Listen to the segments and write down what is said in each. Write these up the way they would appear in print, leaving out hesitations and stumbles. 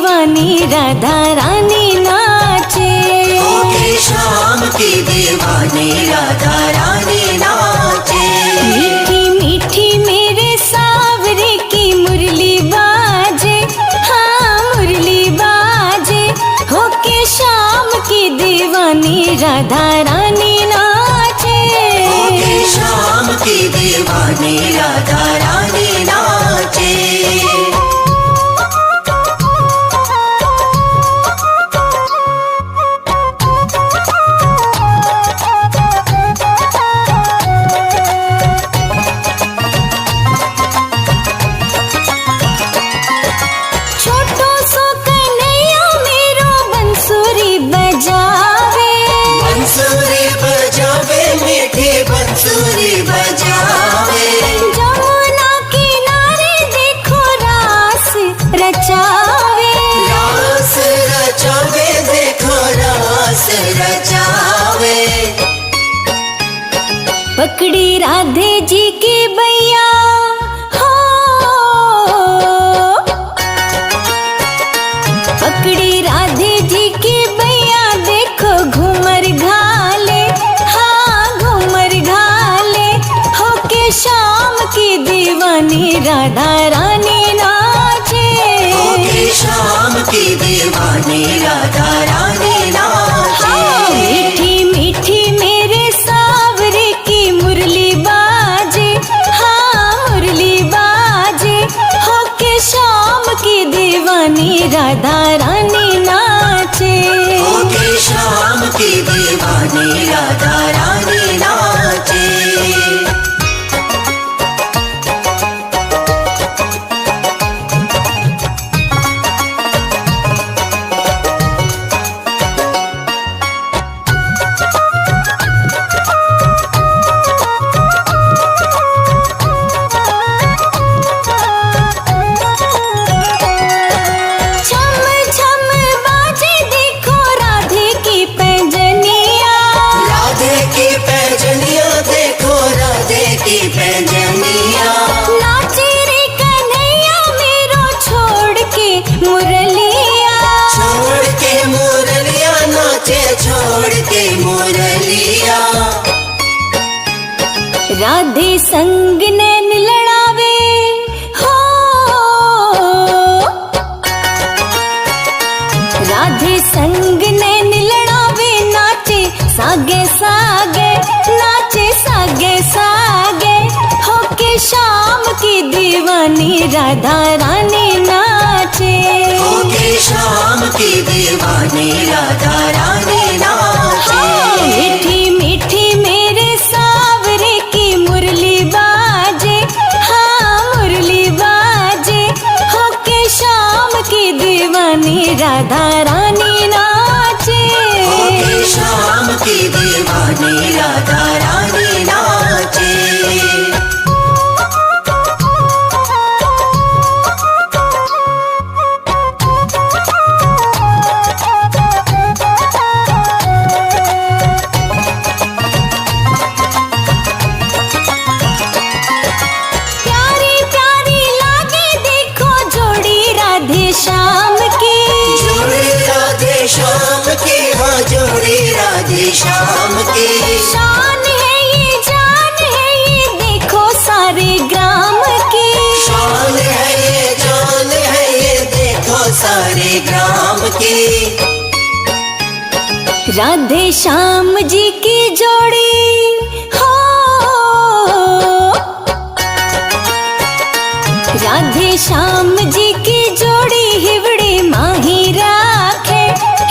दीवानी राधा रानी नाचे। होके शाम की दीवानी राधा रानी नाचे। मीठी मीठी मेरे सावरे की मुरली बाजे, हाँ मुरली बाजे। होके शाम की दीवानी राधा रानी नाचे। होके शाम की दीवानी राधा रानी नाचे। बंसुरी बजावे जमुना किनारे देखो रास रचावे। रास रचावे देखो रास रचावे। पकड़ी राधे जी की बैया हो, पकड़ी राधे जी की बैया देखो घूमर घाले, हाँ घूमर घाले। होके शाम की दीवानी राधा रानी नाचे। होके शाम की दीवानी राधा रानी नाचे। मीठी मीठी मेरे सावरे की मुरली बाजे, हाँ मुरली बाजे। होके शाम की दीवानी राधा रानी नाचे। होके शाम की दीवानी राधा रानी नाचे। नाचे रे कन्हैया मेरो छोड़ के मुरलिया। छोड़ के मुरलिया नाचे छोड़ के मुरलिया। राधे संग नैन लड़ावे हो, राधे संग नैन लड़ावे। नाचे सागे सागे, नाचे सागे सागे। होके शाम की दीवानी राधा रानी नाचे। होके शाम की दीवानी राधा रानी नाचे। मीठी मीठी मेरे सावरे की मुरली बाजे, हाँ मुरली बाजे। होके शाम की दीवानी राधा रानी नाचे। होके शाम की दीवानी राधा रानी नाचे। प्यारी प्यारी लागे देखो जोड़ी राधे श्याम की। जोड़ी राधे श्याम की, हाँ जोड़ी राधे श्याम की। शान है ये जान है ये देखो सारे ग्राम की। शान है ये जान है ये देखो सारे ग्राम की। राधे श्याम जी की जोड़ी हो, राधे श्याम जी की जोड़ी। हिवड़े माही राखे,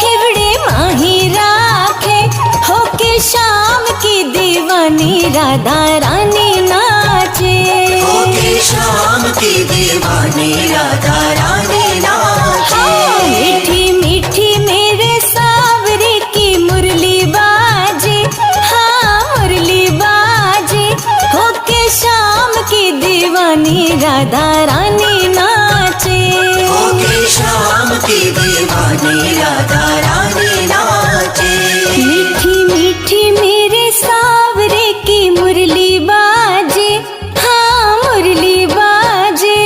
हिवड़े माही राखे। होके शाम की दीवानी राधा रानी नाचे। होके शाम की दीवानी राधा रानी नाचे। मीठी मीठी मेरे सावरे की मुरली बाजे, हाँ मुरली बाजे। होके शाम की दीवानी राधा रानी नाचे। होके शाम की दीवानी राधा रानी नाचे। मीठी मीठी मेरे सावरे की मुरली बाजे, हाँ मुरली बाजे।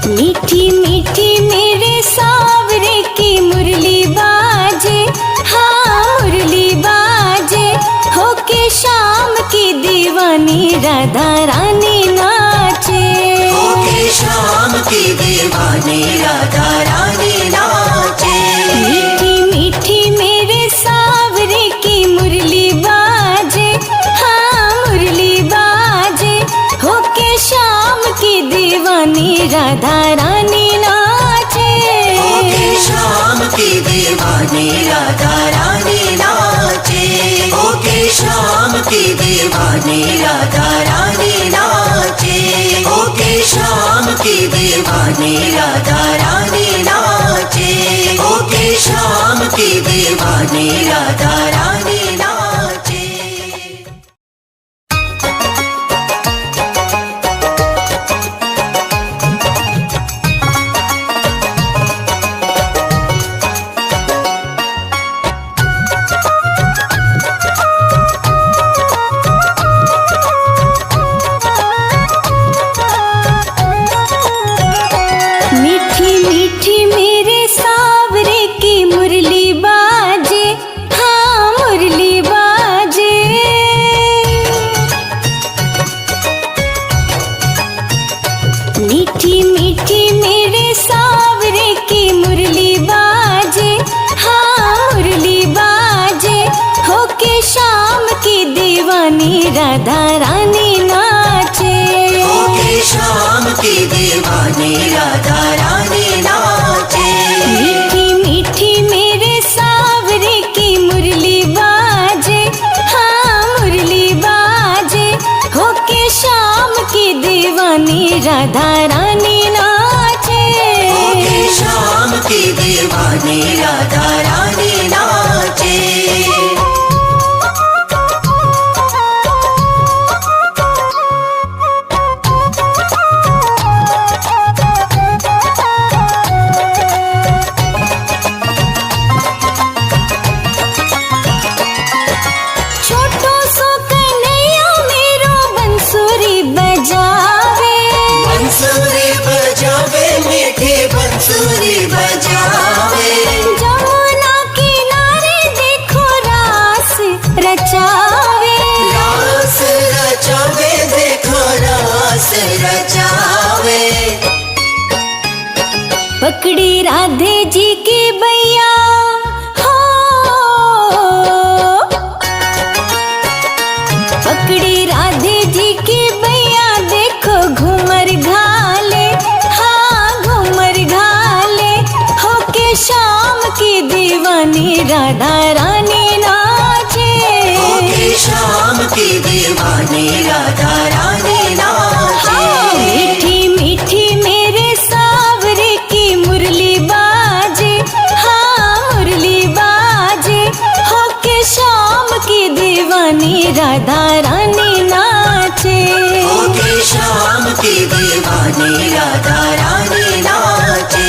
मीठी मीठी मेरे सावरे की मुरली बाजे, हाँ मुरली बाजे, होके शाम की दीवानी राधा रानी नाचे। होके शाम की दीवानी राधा रानी नाचे। मीठी मीठी मेरे सावरे की मुरली बाजे, हाँ मुरली बाजे, होके शाम की दीवानी राधा रानी नाचे। होके शाम की दीवानी राधा रानी नाचे। होके शाम की दीवानी राधा रानी नाचे। होके शाम की दीवानी राधा रानी नाचे। होके शाम की दीवानी राधा रानी नाचे। मीठी मीठी मेरे सावरे की मुरली बाजे, हाँ मुरली बाजे। मीठी मीठी मेरे सावरे की मुरली बाजे, हाँ मुरली बाजे, होके शाम की दीवानी राधा रानी नाचे। होके शाम की दीवानी राधा रानी नाचे। मीठी मीठी मेरे सावरे की मुरली बाजे, हाँ मुरली बाजे, होके शाम की दीवानी राधा रानी नाचे। होके शाम की दीवानी राधा रानी नाचे। छोटो सो कन्हैया मेरो बंसुरी बजावे। बंसुरी बजावे मीठी बंसुरी बजावे। जमुना किनारे देखो रास रचावे। रास रचावे देखो रास रचावे। पकड़ी राधे जी की बैया हो, पकड़ी राधे जी की बैया, देखो घूमर घाले, हाँ घूमर घाले, होके शाम की दीवानी राधा रानी नाचे। होके शाम की दीवानी राधा रानी नाचे। हाँ, मीठी मीठी मेरे सावरे की मुरली बाजे, हाँ मुरली बाजे, होके शाम की दीवानी राधा रानी नाचे। होके शाम की दीवानी राधा रानी नाचे।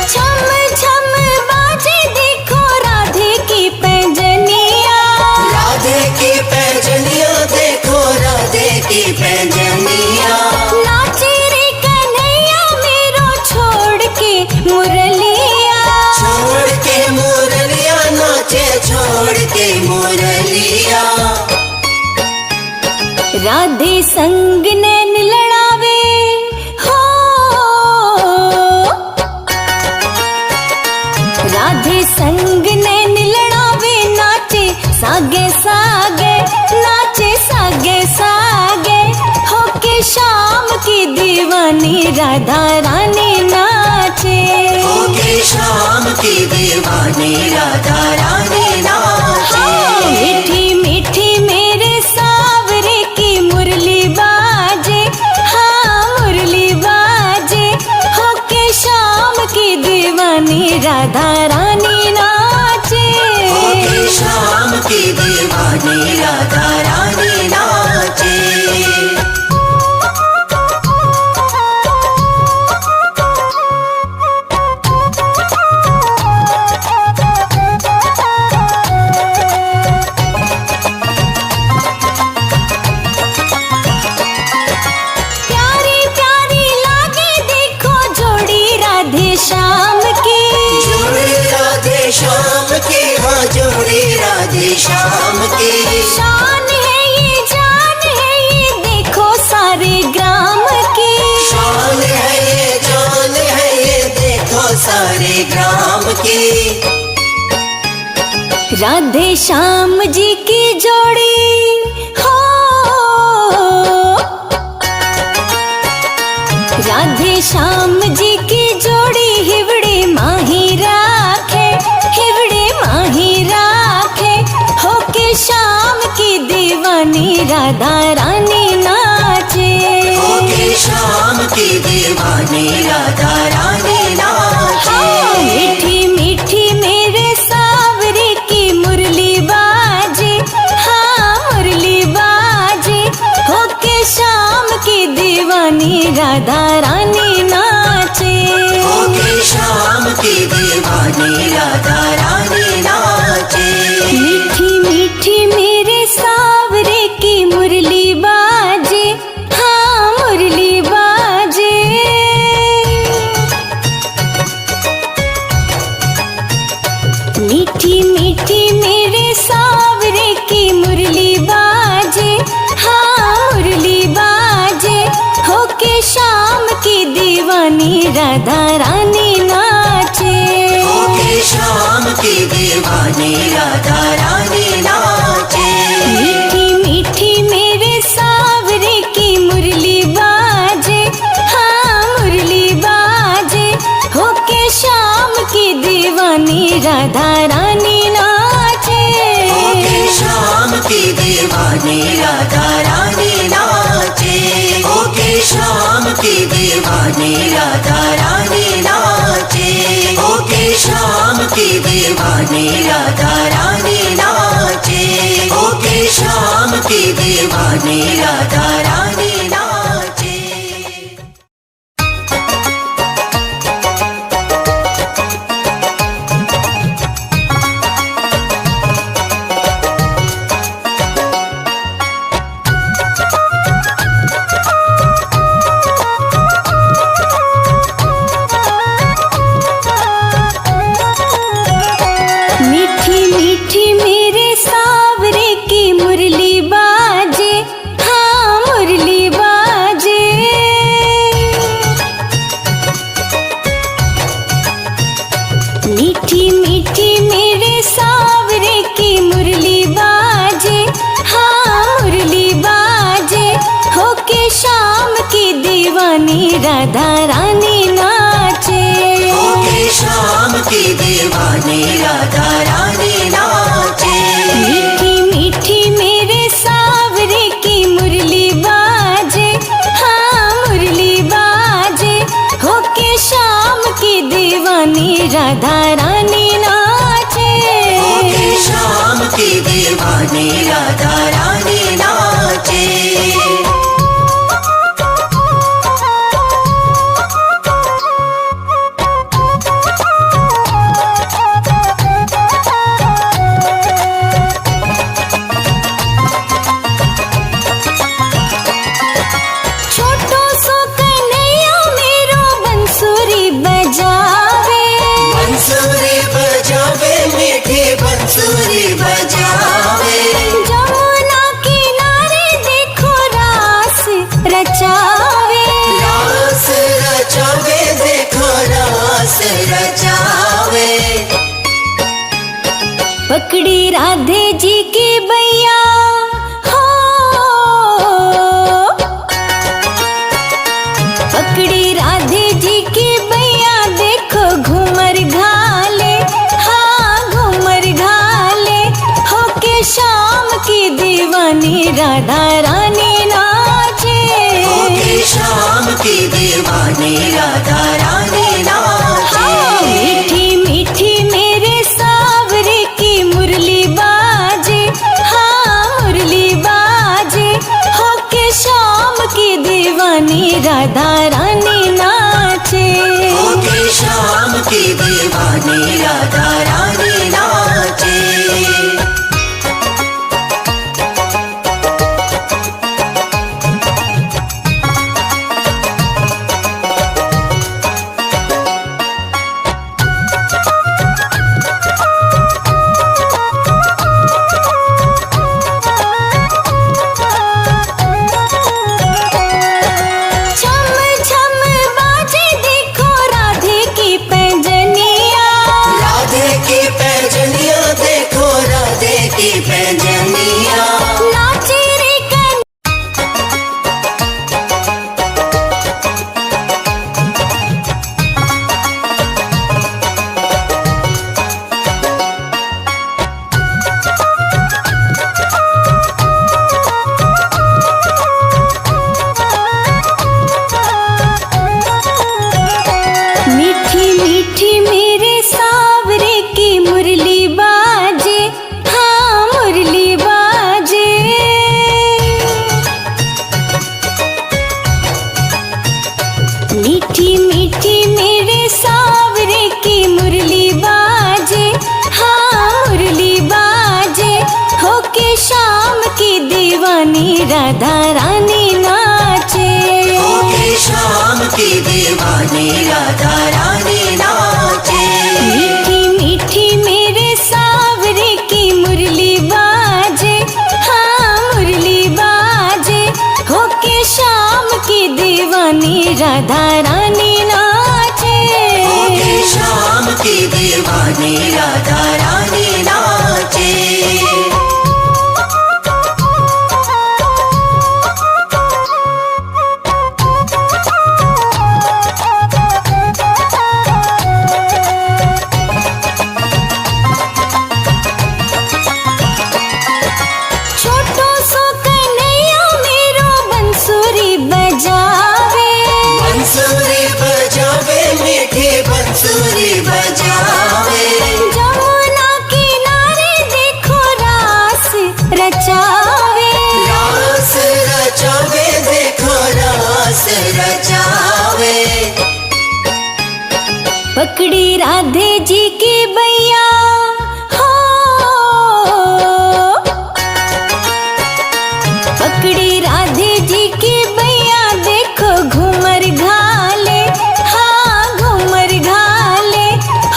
छम छम बाजे देखो राधे की पैंजनिया। राधे की पैंजनिया देखो राधे की पैंजनिया। नाचे रे कन्हैया मेरो छोड़ के मुरलिया। छोड़ के मुरलिया नाचे छोड़ के मुरलिया। राधे संग नैन लड़ावे हो, राधे संग नैन लड़ावे, नाचे सागे सागे, नाचे सागे सागे, होके शाम की दीवानी राधा रानी नाचे। होके शाम की दीवानी राधा रानी नाचे। हाँ, मीठी मीठी मेरे सावरे की मुरली बाजे, हाँ मुरली बाजे, होके शाम की दीवानी राधा रानी नाचे। होके शाम की दीवानी दीवानी राधा रानी नाचे। प्यारी प्यारी लागे देखो जोड़ी राधे श्याम की, जोड़ी राधे श्याम की, हाँ जोड़ी राधे श्याम की। शान है ये जान है ये देखो सारे ग्राम की, शान है ये जान है ये देखो सारे ग्राम की। राधे श्याम जी की जोड़ी हो, राधे श्याम जी की जोड़ी हिवड़े माही राखे, हिवड़े माही राखे, होके श्याम की दीवानी राधा रानी नाचे, होके श्याम की दीवानी राधा रानी नाचे। हाँ, मीठी मीठी मेरे सावरे की मुरली बाजे, हाँ मुरली बाजे, होके श्याम की दीवानी राधा रानी नाचे, होके श्याम की दीवानी राधा रानी नाचे। मीठी मीठी मेरे सावरे की मुरली बाजे, हाँ मुरली बाजे। मीठी मीठी मेरे सावरे की मुरली बाजे, हाँ मुरली बाजे, होके श्याम की दीवानी राधा रानी नाचे, होके श्याम की दीवानी राधा रानी नाचे। मीठी मीठी मेरे सावरे की मुरली बाजे, हाँ मुरली बाजे, होके श्याम की दीवानी राधा रानी नाचे, होके श्याम की दीवानी राधा रानी नाचे। होके श्याम की दीवानी राधा रानी नाचे। होके श्याम की दीवानी राधा रानी नाचे। होके श्याम की दीवानी राधा रानी नाचे। मीठी मीठी मेरे सावरे की मुरली बाजे, हाँ मुरली बाजे। मीठी मीठी मेरे सावरे की मुरली बाजे, हाँ मुरली बाजे, होके श्याम की दीवानी राधा रानी नाचे, होके श्याम की दीवानी राधा रानी नाचे। मीठी मीठी मेरे सावरे की मुरली बाजे, हाँ मुरली बाजे, होके श्याम की दीवानी राधा रानी नाचे, होके श्याम की दीवानी राधा रानी नाचे। छोटो सो कन्हैया मेरो बंसुरी बजावे, बंसुरी बजावे मीठी बंसुरी बजावे। जमुना किनारे देखो रास रचावे, रास रचावे देखो रास रचावे। पकड़ी राधे जी की बैया हो, पकड़ी राधे जी की बैया देखो घूमर घाले, हाँ घूमर घाले, होके श्याम की दीवानी राधा रानी नाचे, होके श्याम की दीवानी राधा रानी नाचे। हाँ, मीठी मीठी मेरे सावरे की मुरली बाजे, हाँ राधा रानी नाचे। होके शाम की दीवानी राधा रानी नाचे। मीठी मीठी मेरे सावरे की मुरली बाजे, हाँ मुरली बाजे। होके शाम की दीवानी राधा रानी नाचे। होके शाम की दीवानी राधा रानी नाचे। मीठी मीठी मेरे सावरे की मुरली बाजे, हाँ मुरली बाजे। होके शाम की दीवानी राधा रानी नाचे। होके शाम की दीवानी राधा रानी नाचे। छोटो सो कन्हैया मेरो बंसुरी बजावे। बंसुरी बजावे मीठी बंसुरी बजावे। जमुना किनारे देखो रास रचावे। रास रचावे देखो रास रचावे। पकड़ी राधे जी की बैया हो, पकड़ी राधे जी की बैया देखो घूमर घाले, हाँ घूमर घाले।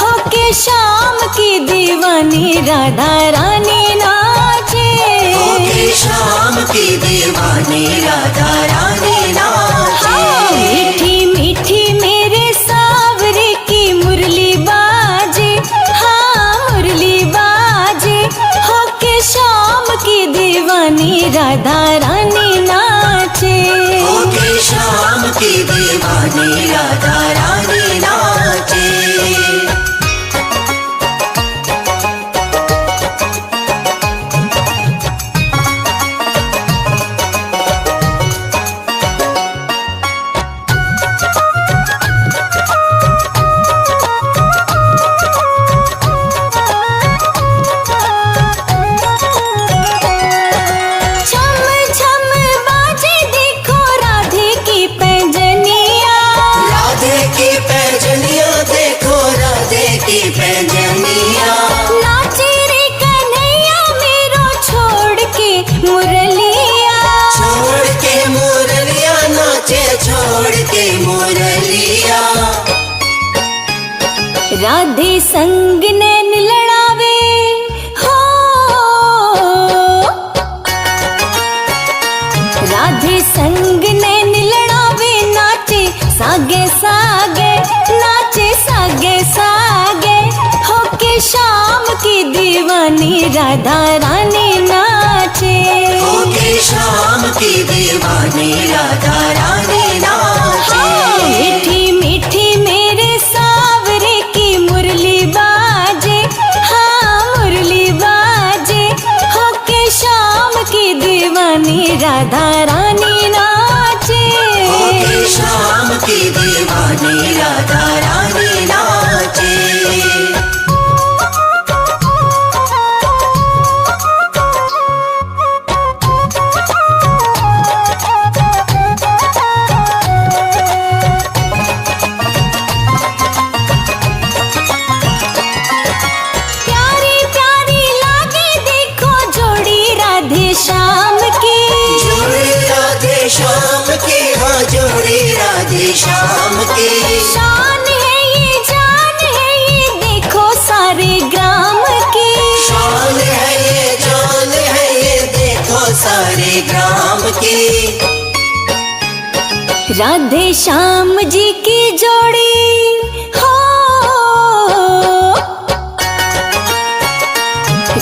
होके शाम की दीवानी राधा रानी नाचे। होके शाम की दीवानी राधा रानी नाचे। मीठी मीठी मेरे सावरे की मुरली बाजे, हाँ मुरली बाजे। होके शाम की दीवानी राधा रानी नाचे। होके शाम की दीवानी राधा रानी नाचे। छम छम बाजे देखो राधे की पैंजनिया। राधे की पैजनिया देखो राधे की पैजनिया। नाचे रे कन्हैया मेरो छोड़ के मुरलिया। छोड़ के मुरलिया नाचे छोड़ के मुरलिया। राधे संग नैन लड़ावे हो, राधे संग नैन लड़ावे। नाचे सागे सागे, नाचे सागे सागे। होके शाम की दीवानी राधा रानी नाचे। होके शाम की दीवानी राधा रानी नाचे। मीठी मीठी मेरे सावरे की मुरली बाजे, हाँ मुरली बाजे। होके शाम की दीवानी राधा रानी नाचे। होके शाम की दीवानी राधा रानी नाचे। ग्राम की। राधे श्याम जी की जोड़ी हो,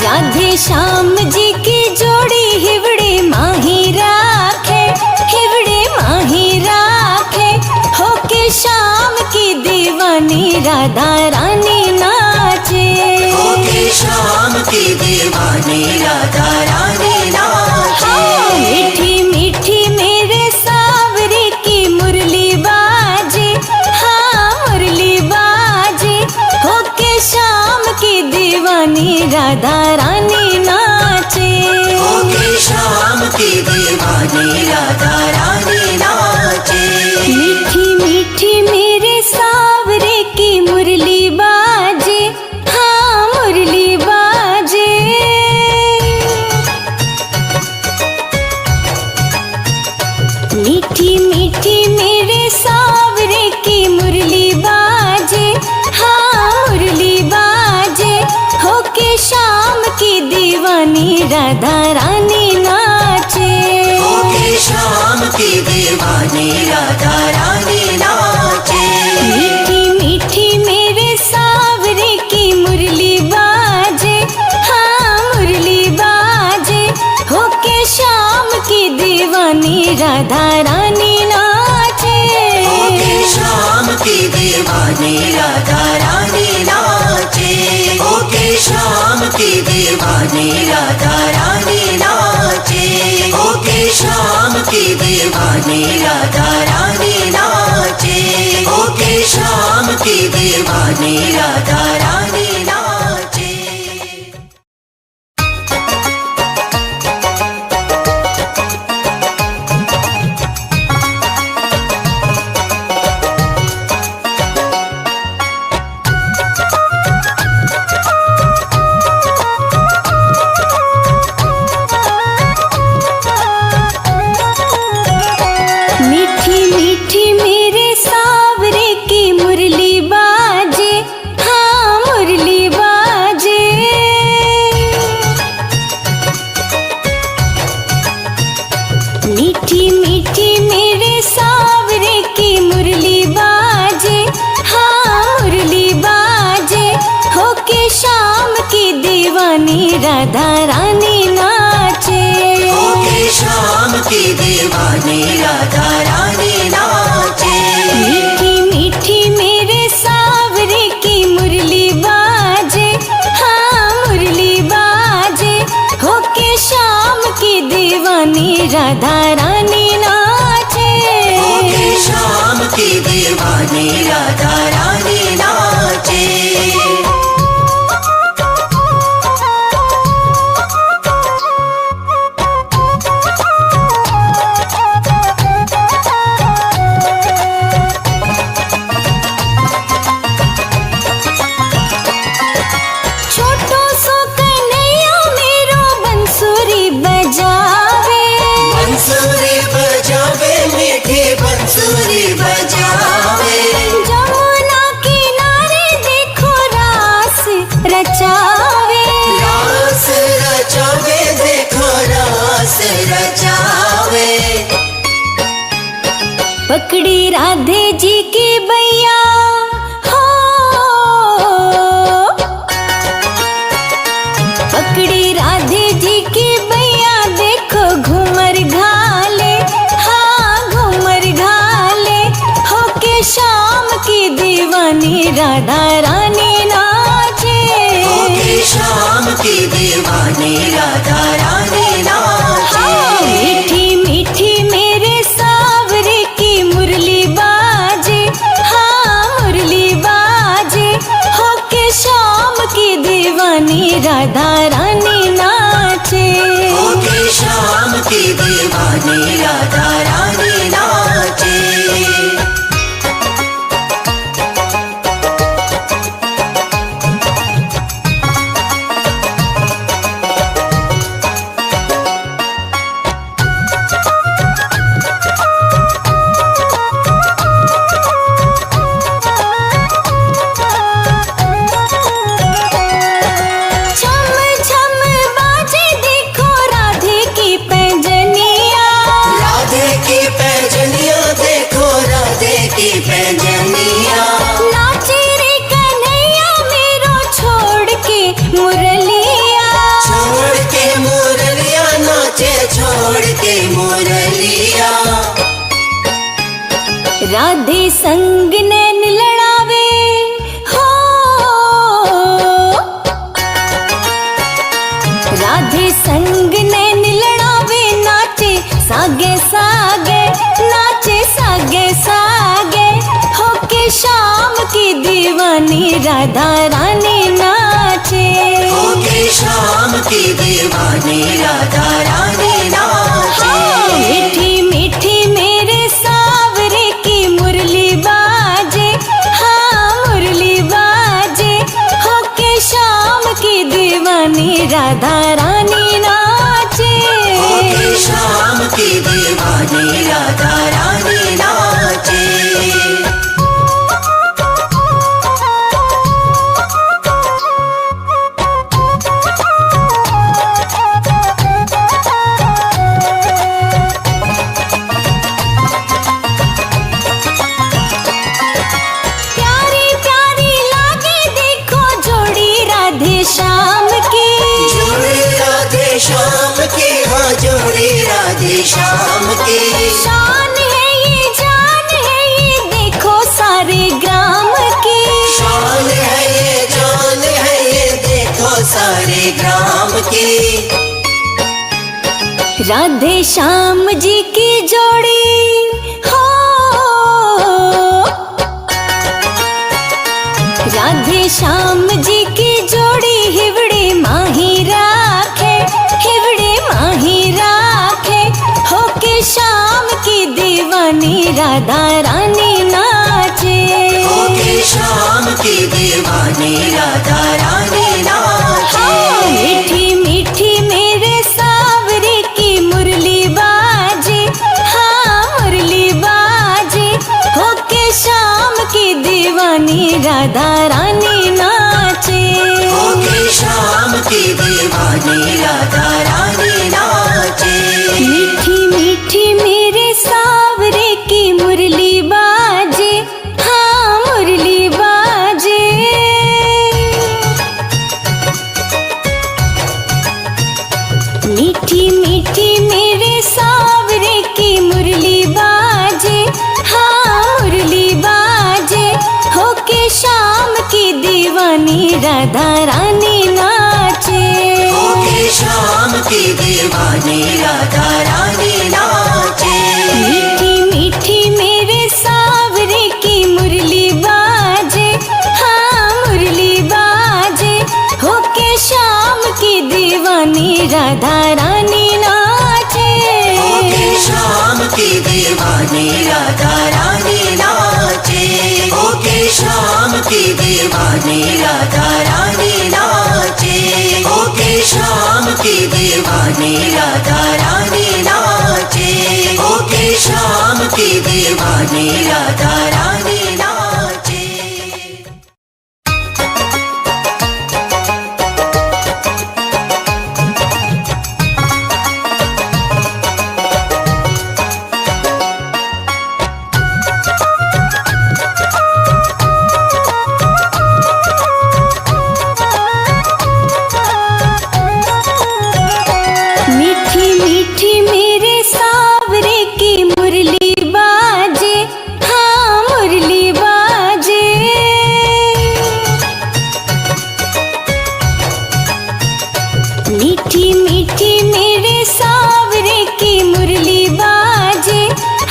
राधे श्याम जी की जोड़ी हिवड़े माही राखे, हिवड़े माही राखे। होके श्याम की दीवानी राधा रानी नाचे, होके श्याम की दीवानी राधा रानी नाचे। मीठी मीठी मेरे सावरे की मुरली बाजे, हाँ मुरली बाजे। होके श्याम की दीवानी राधा रानी नाचे, होके श्याम की दीवानी राधा रानी नाचे। मीठी मीठी मेरे सावरे की मुरली बाजे, हाँ मुरली बाजे। मीठी मीठी मेरे सावरे की मुरली बाजे, हाँ मुरली बाजे। होके श्याम की दीवानी राधा रानी नाचे, होके श्याम की दीवानी राधा रानी नाचे। मीठी मीठी मेरे सावरे की मुरली बाजे, हाँ मुरली बाजे। होके श्याम की दीवानी राधा रानी नाचे, होके श्याम की दीवानी राधा रानी नाचे। होके श्याम की दीवानी राधा रानी नाचे। होके श्याम की दीवानी राधा रानी नाचे। होके श्याम की दीवानी राधा रानी नाचे। मीठी मीठी मेरे सावरे की मुरली बाजे, हाँ मुरली बाजे। मीठी मीठी मेरे सावरे की मुरली बाजे, हाँ मुरली बाजे। होके श्याम की दीवानी राधा रानी नाचे, होके श्याम की दीवानी राधा रानी नाचे। मीठी मीठी मेरे सावरे की मुरली बाजे, हाँ मुरली बाजे। होके श्याम की दीवानी राधा रानी नाचे, होके श्याम की दीवानी राधा रानी नाचे। छोटो सो कन्हैया मेरो बंसुरी बजावे, बंसुरी बजावे मीठी बंसुरी बजावे। जमुना किनारे देखो रास रचावे, रास रचावे देखो रास रचावे। पकड़ी राधे जी की बैया हो, पकड़ी राधे जी की बैया। देखो घूमर घाले, हाँ घूमर घाले। होके श्याम की दीवानी राधा रानी नाचे, होके श्याम की दीवानी राधा रानी नाचे। मीठी मीठी मेरे सावरे की मुरली बाजे, के मुरलिया। राधे संग नैन लड़ावे हो, राधे संग नैन लड़ावे, नाचे सागे सागे, नाचे सागे सागे, होके शाम की दीवानी राधा रानी नाचे। होके शाम की दीवानी राधा रानी नाचे। मीठी मीठी मेरे सावरे की मुरली बाजे, हाँ मुरली बाजे, होके शाम की दीवानी राधा रानी नाचे। होके शाम की दीवानी राधा रानी नाचे। प्यारी प्यारी लागे देखो जोड़ी राधे श्याम की, जोड़ी राधे श्याम की, हाँ जोड़ी राधे श्याम की। शान है ये जान है ये देखो सारे ग्राम की, शान है ये जान है ये देखो सारे ग्राम की। राधे श्याम जी की जोड़ी हो, राधे श्याम जी की जोड़ी हिवड़े माही राखे, हिवड़े माही राखे, होके शाम की दीवानी राधा रानी नाचे। होके शाम की दीवानी राधा रानी नाचे। मीठी मीठी मेरे सावरे की मुरली बाजे, हाँ मुरली बाजे, होके शाम की दीवानी राधा रानी नाचे। होके शाम की दीवानी राधा रानी नाचे। मीठी मीठी मेरे सावरे की मुरली बाजे, हाँ मुरली बाजे। मीठी मीठी मेरे सावरे की मुरली बाजे, हाँ मुरली बाजे, होके शाम की दीवानी राधा रानी नाचे। होके शाम की दीवानी राधा रानी नाचे। मीठी मीठी मेरे सावरे की मुरली बाजे, हाँ मुरली बाजे, होके शाम की दीवानी राधा रानी नाचे। होके शाम की दीवानी राधा रानी नाचे। होके शाम की दीवानी राधा रानी नाचे। होके शाम की दीवानी राधा रानी नाचे। होके शाम की दीवानी राधा रानी नाचे। मीठी मीठी मेरे सावरे की मुरली बाजे, हाँ मुरली बाजे। मीठी मीठी मेरे सावरे की मुरली बाजे,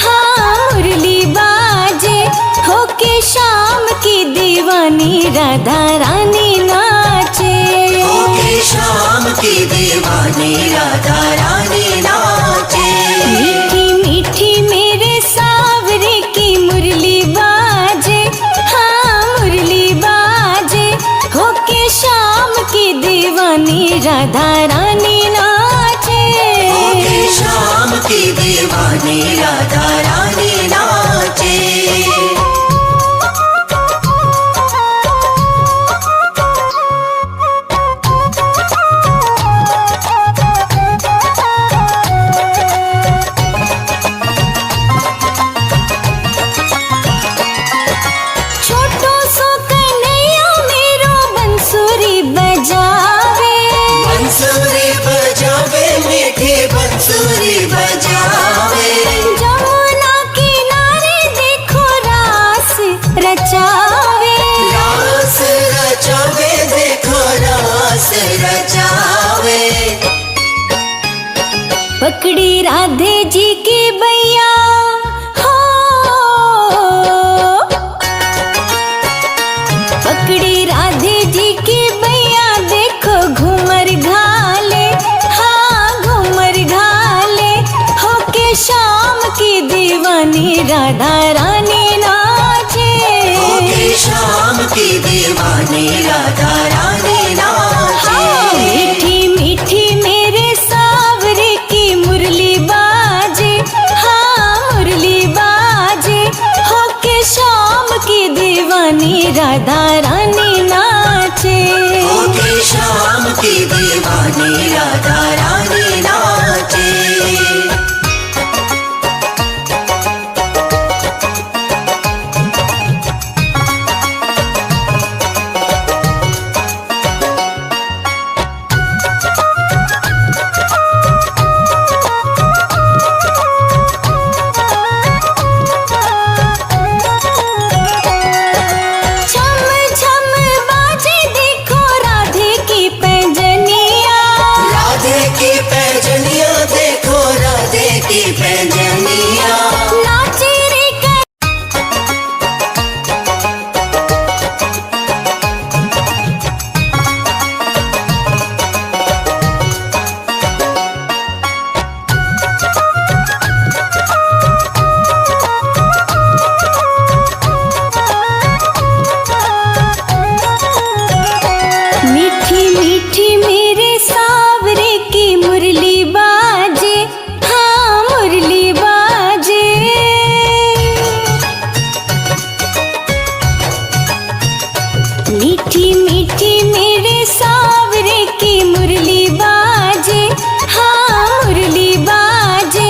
हाँ मुरली बाजे, होके शाम की दीवानी राधा रानी नाचे। होके शाम की दीवानी राधा रानी नाचे। मीठी मीठी मेरे सावरे की मुरली बाजे, हाँ मुरली बाजे, होके शाम की दीवानी राधा रानी नाचे। होके शाम की दीवानी राधा रानी नाचे। पकड़ी राधे जी की बैया हो, पकड़ी राधे जी की बैया देखो घूमर घाले, हाँ घूमर घाले होके शाम की दीवानी राधा रानी नाचे, होके शाम की दीवानी राधा रानी नाचे। हाँ, मीठी मीठी मेरे सावरे की मुरली बाजे, हाँ मुरली बाजे होके शाम की दीवानी राधा रानी नाचे, होके शाम की दीवानी राधा रानी नाचे। छम छम बाजे देखो राधे की पैंजनिया, राधे की पैजनिया देखो राधे की पैजनिया। नाचे रे मीठी मीठी मेरे सावरे की मुरली बाजे, हाँ मुरली बाजे, मीठी मीठी मेरे सावरे की मुरली बाजे, हाँ मुरली बाजे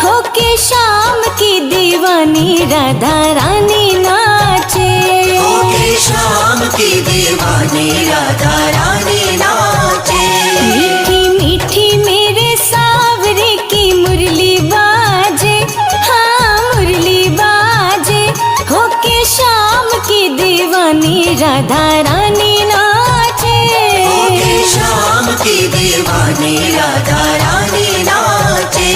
होके शाम की दीवानी राधा रानी नाचे, होके शाम की दीवानी राधा रानी नाचे। मीठी मीठी मेरे सावरे की मुरली बाजे, हाँ मुरली बाजे होके शाम की दीवानी राधा रानी नाचे, होके शाम की दीवानी राधा रानी नाचे।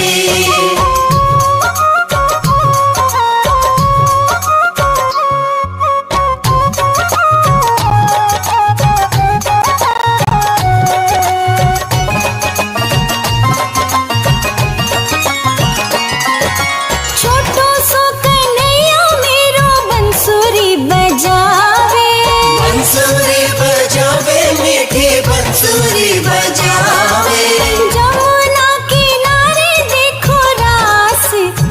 छोटो सो कन्हैया मेरो बंसुरी बजावे, बंसुरी बजावे मीठी बंसुरी बजावे। जमुना किनारे देखो रास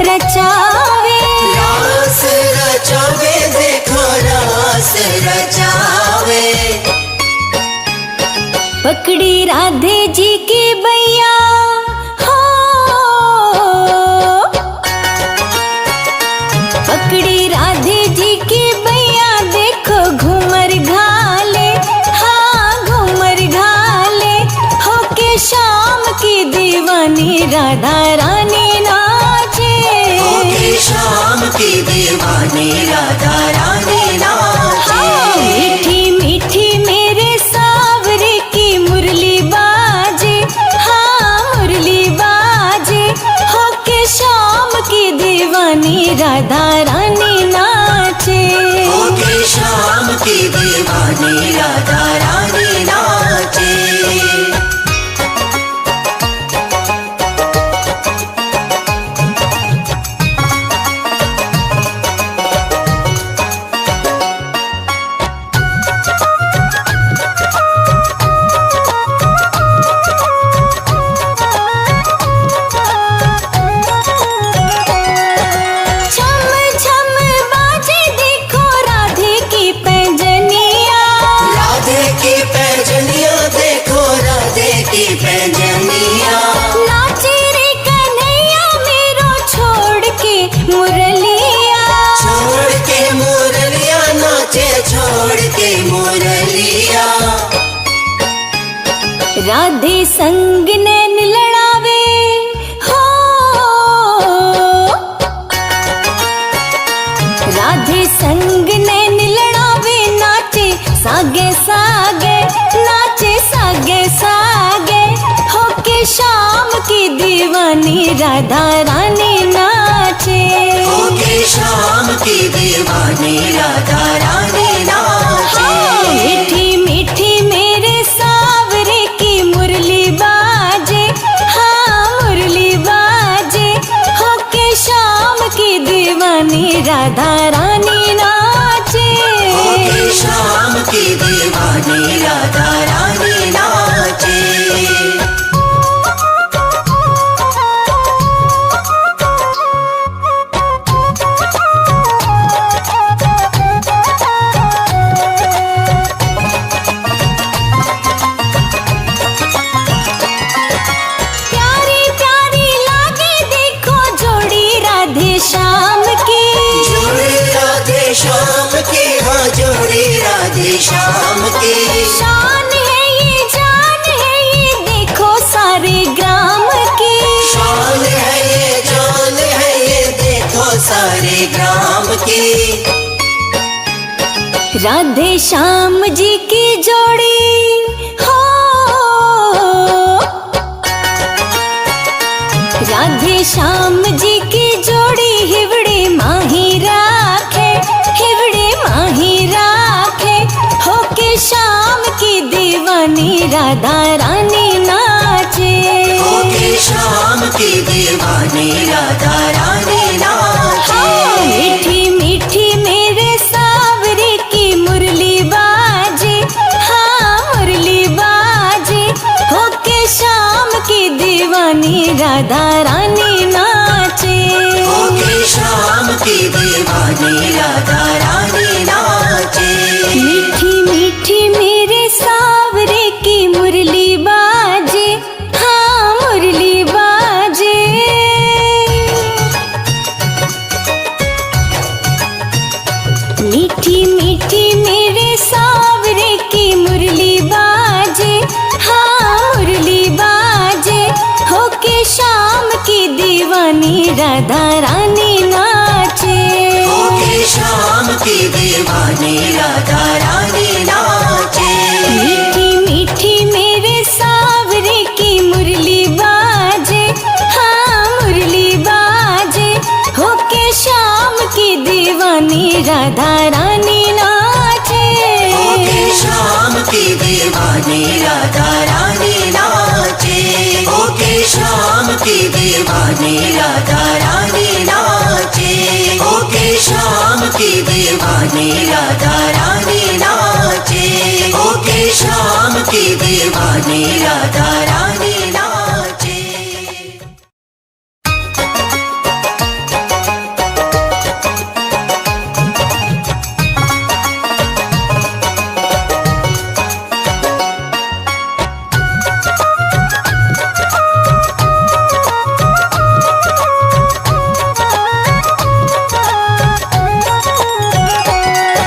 रचावे, रास रचावे देखो रास रचावे। पकड़ी राधे जी की बैया हो, पकड़ी राधे जी की बैया देखो घूमर घाले, हाँ घूमर घाले होके शाम की दीवानी राधा रानी नाचे, होके शाम की दीवानी राधा रानी नाचे। हाँ, मीठी मीठी मेरे सावरे की मुरली बाजे, हाँ मुरली बाजे होके शाम की दीवानी राधा रानी नाचे, होके शाम की दीवानी राधा रानी नाचे। छम छम बाजे देखो राधे की पैंजनिया, राधे की पैजनिया देखो राधे की पैजनिया। नाचे रे कन्हैया मेरो छोड़ के मुरलिया, छोड़ के मुरलिया नाचे छोड़ के मुरलिया। राधे संग नैन लड़ावे हो, राधे संग नैन लड़ावे नाचे सागे सागे, नाचे सागे सागे होके शाम की दीवानी दीवानी राधा रानी नाचे। होके शाम की दीवानी राधा रानी नाचे। मीठी मीठी मेरे सावरे की मुरली बाजे, हाँ मुरली बाजे। होके शाम की दीवानी राधा रानी नाचे। होके शाम की दीवानी राधा रानी नाचे। प्यारी प्यारी लागे देखो जोड़ी राधे श्याम की। जोड़ी राधे श्याम की, हाँ जोड़ी राधे श्याम की। शान है ये जान है ये देखो सारे ग्राम की। शान है ये जान है ये देखो सारे ग्राम की। राधे श्याम जी की जोड़ी हो, राधे श्याम जी की जोड़ी हिवड़े माही राखे, हिवड़े माही राखे। होके शाम की दीवानी राधा रानी नाचे। होके शाम की दीवानी राधा रानी नाचे। मीठी मीठी मेरे सावरे की मुरली बाजे, हाँ मुरली बाजे। होके शाम की दीवानी राधा रानी नाचे। होके शाम की दीवानी राधा रानी नाचे। मीठी मीठी मेरे सावरे की मुरली बाजे, हाँ मुरली बाजे। मीठी मीठी मेरे सावरे की मुरली बाजे, हाँ मुरली बाजे। होके शाम की दीवानी राधा रानी नाचे। होके शाम की दीवानी राधा रानी नाचे। मीठी मीठी मेरे सावरे की मुरली बाजे, हाँ मुरली बाजे। होके शाम की दीवानी राधा रानी नाचे। होके शाम की दीवानी राधा रानी नाचे। होके शाम की दीवानी राधा रानी नाचे। होके शाम की दीवानी राधा रानी नाचे। होके शाम की दीवानी राधा रानी नाचे।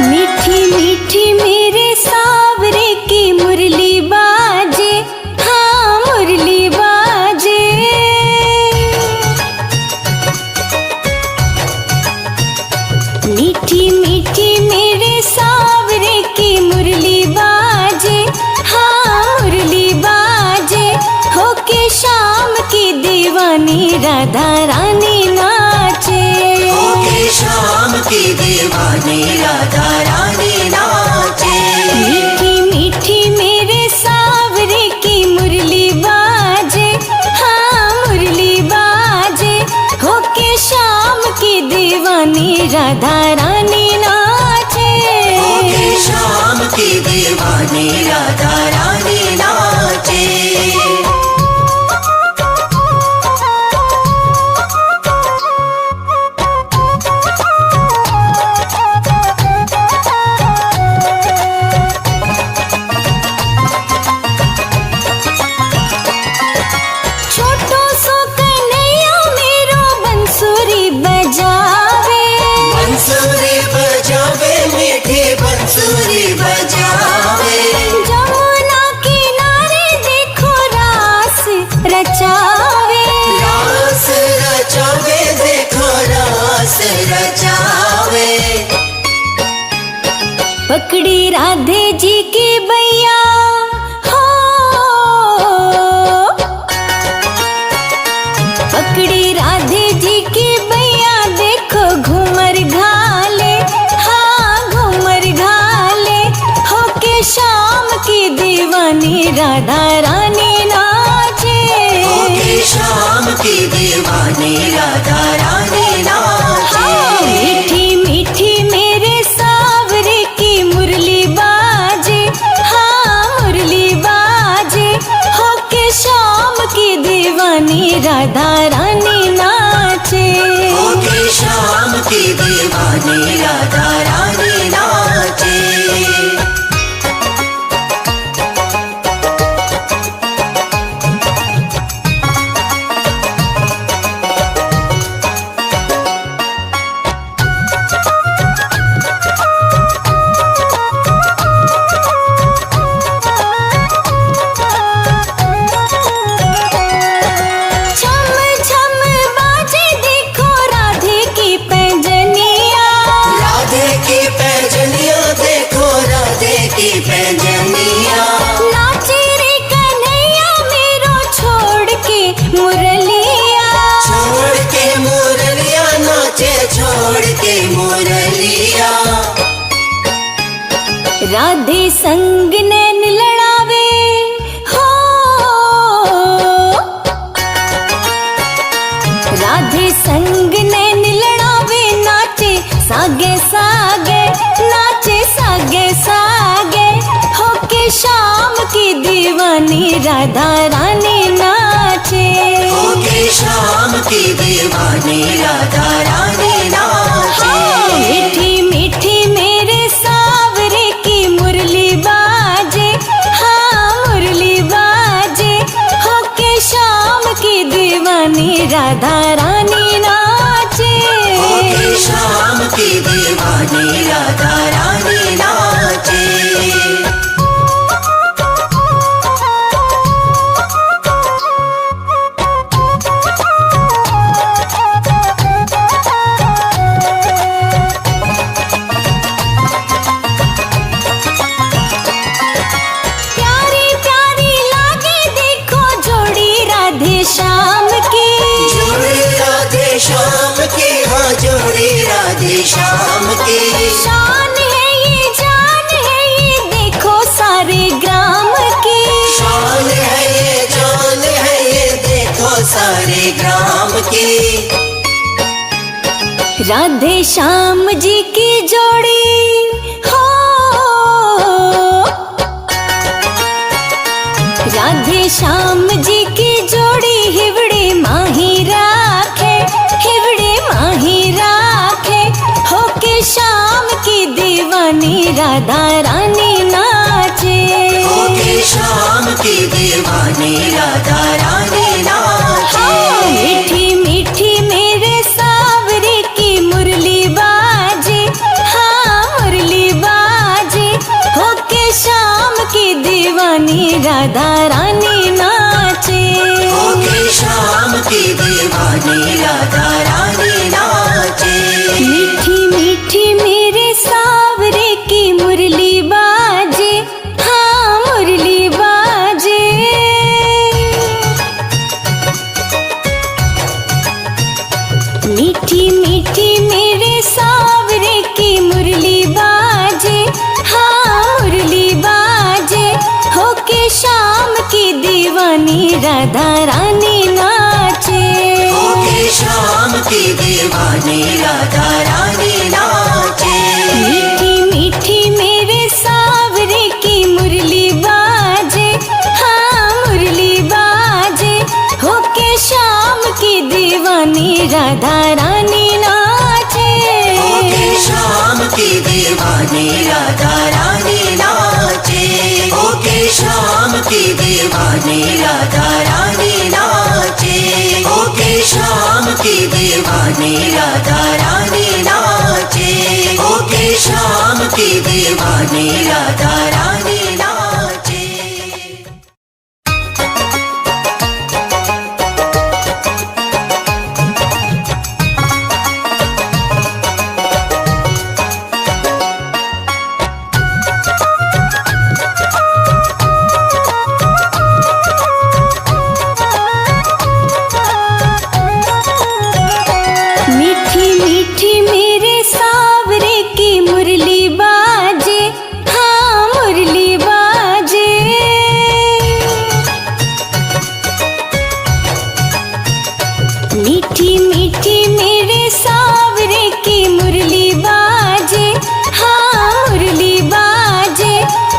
मीठी मीठी मेरे सावरे की मुरली बाजे, हाँ मुरली बाजे। मीठी मीठी मेरे सावरे की मुरली बाजे, हाँ मुरली बाजे। होके शाम की दीवानी राधा रानी नाचे। होके शाम की दीवानी राधा रानी नाचे। मीठी मीठी मेरे सावरे की मुरली बाजे, हाँ मुरली बाजे। होके शाम की दीवानी राधा रानी नाचे। होके शाम की दीवानी राधा रानी नाचे। छोटो सो कन्हैया मेरो बंसुरी बजावे। बंसुरी बजावे मीठी बंसुरी बजावे। जमुना राधा रानी नाचे। होके शाम की दीवानी राधा रानी नाचे। हाँ, मीठी मीठी मेरे सावरे की मुरली बाजे। हाँ, मुरली बाजे। होके शाम की दीवानी राधा रानी नाचे। होके शाम की दीवानी राधा रानी नाचे। छम छम बाजे देखो राधे की पैंजनिया। राधे की पैजनिया देखो राधे की पैजनिया। नाचे रे कन्हैया मेरो छोड़ के मुरलिया। छोड़ के मुरलिया नाचे छोड़ के मुरलिया। राधे संग नैन लड़ावे हो। राधे संग नैन लड़ावे नाचे सागे सागे। नाचे सागे सागे। होके शाम की दीवानी राधा रानी नाचे। होके शाम की दीवानी राधा रानी नाचे। हाँ, मीठी मीठी मेरे सावरे की मुरली बाजे। हाँ, मुरली बाजे। होके शाम की दीवानी राधा रानी नाचे। होके शाम की दीवानी राधा रानी नाचे। प्यारी प्यारी लागे देखो जोड़ी राधे श्याम की। जोड़ी राधे श्याम की। हाँ, जोड़ी राधे श्याम की। शान है ये जान है ये देखो सारे ग्राम की। शान है ये जान है ये देखो सारे ग्राम की। राधे श्याम जी की जोड़ी हो। राधे श्याम जी की जोड़ी हिवड़े माही राखे। हिवड़े माही राखे। होके शाम की दीवानी राधा रानी नाचे। होके शाम की दीवानी राधा रानी नाचे। हाँ, मीठी मीठी मेरे सावरे की मुरली बाजे। हाँ, मुरली बाजे। होके शाम की दीवानी राधा रानी नाचे। होके शाम की दीवानी राधा रानी नाचे। मीठी मीठी मेरे सावरे की मुरली बाजे। हाँ, मुरली बाजे। मीठी मीठी मेरे सावरे की मुरली बाजे। हाँ, मुरली बाजे। होके शाम की दीवानी राधा रानी नाचे। होके शाम की दीवानी राधा रानी नाचे। मीठी मीठी मेरे सावरे की मुरली बाजे। हाँ, मुरली बाजे। होके शाम की दीवानी राधा रानी नाचे। होके शाम की दीवानी राधा रानी नाचे। होके शाम की दीवानी राधा रानी नाचे। होके शाम की दीवानी राधा रानी नाचे। होके शाम की दीवानी राधा रानी नाचे। मुरली मीठी मीठी मेरे सावरे की मुरली बाजे, हाँ मुरली बाजे।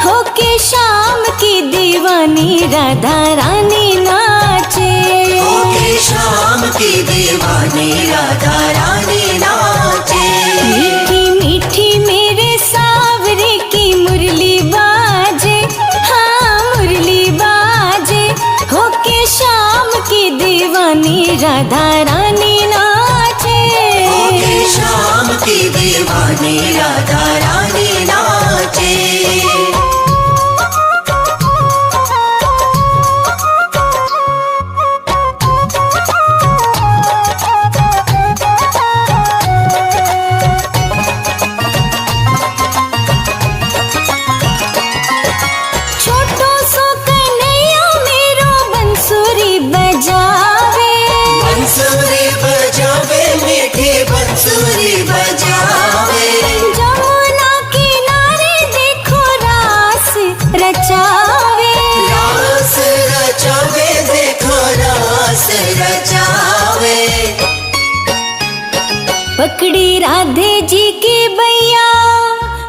होके शाम की दीवानी राधा रानी नाचे, होके शाम की दीवानी राधा रानी नाचे। मीठी मीठी मेरे सावरे की मुरली बाजे, हाँ मुरली बाजे। होके शाम की दीवानी राधा रानी नाचे, होके शाम की दीवानी राधा रानी नाचे। छोटो सो कन्हैया मेरो बंसुरी बजावे, बंसुरी बजावे मीठी बंसुरी बजावे। जमुना किनारे देखो रास रचावे, रास रचावे देखो रास रचावे। पकड़ी राधे जी की बैया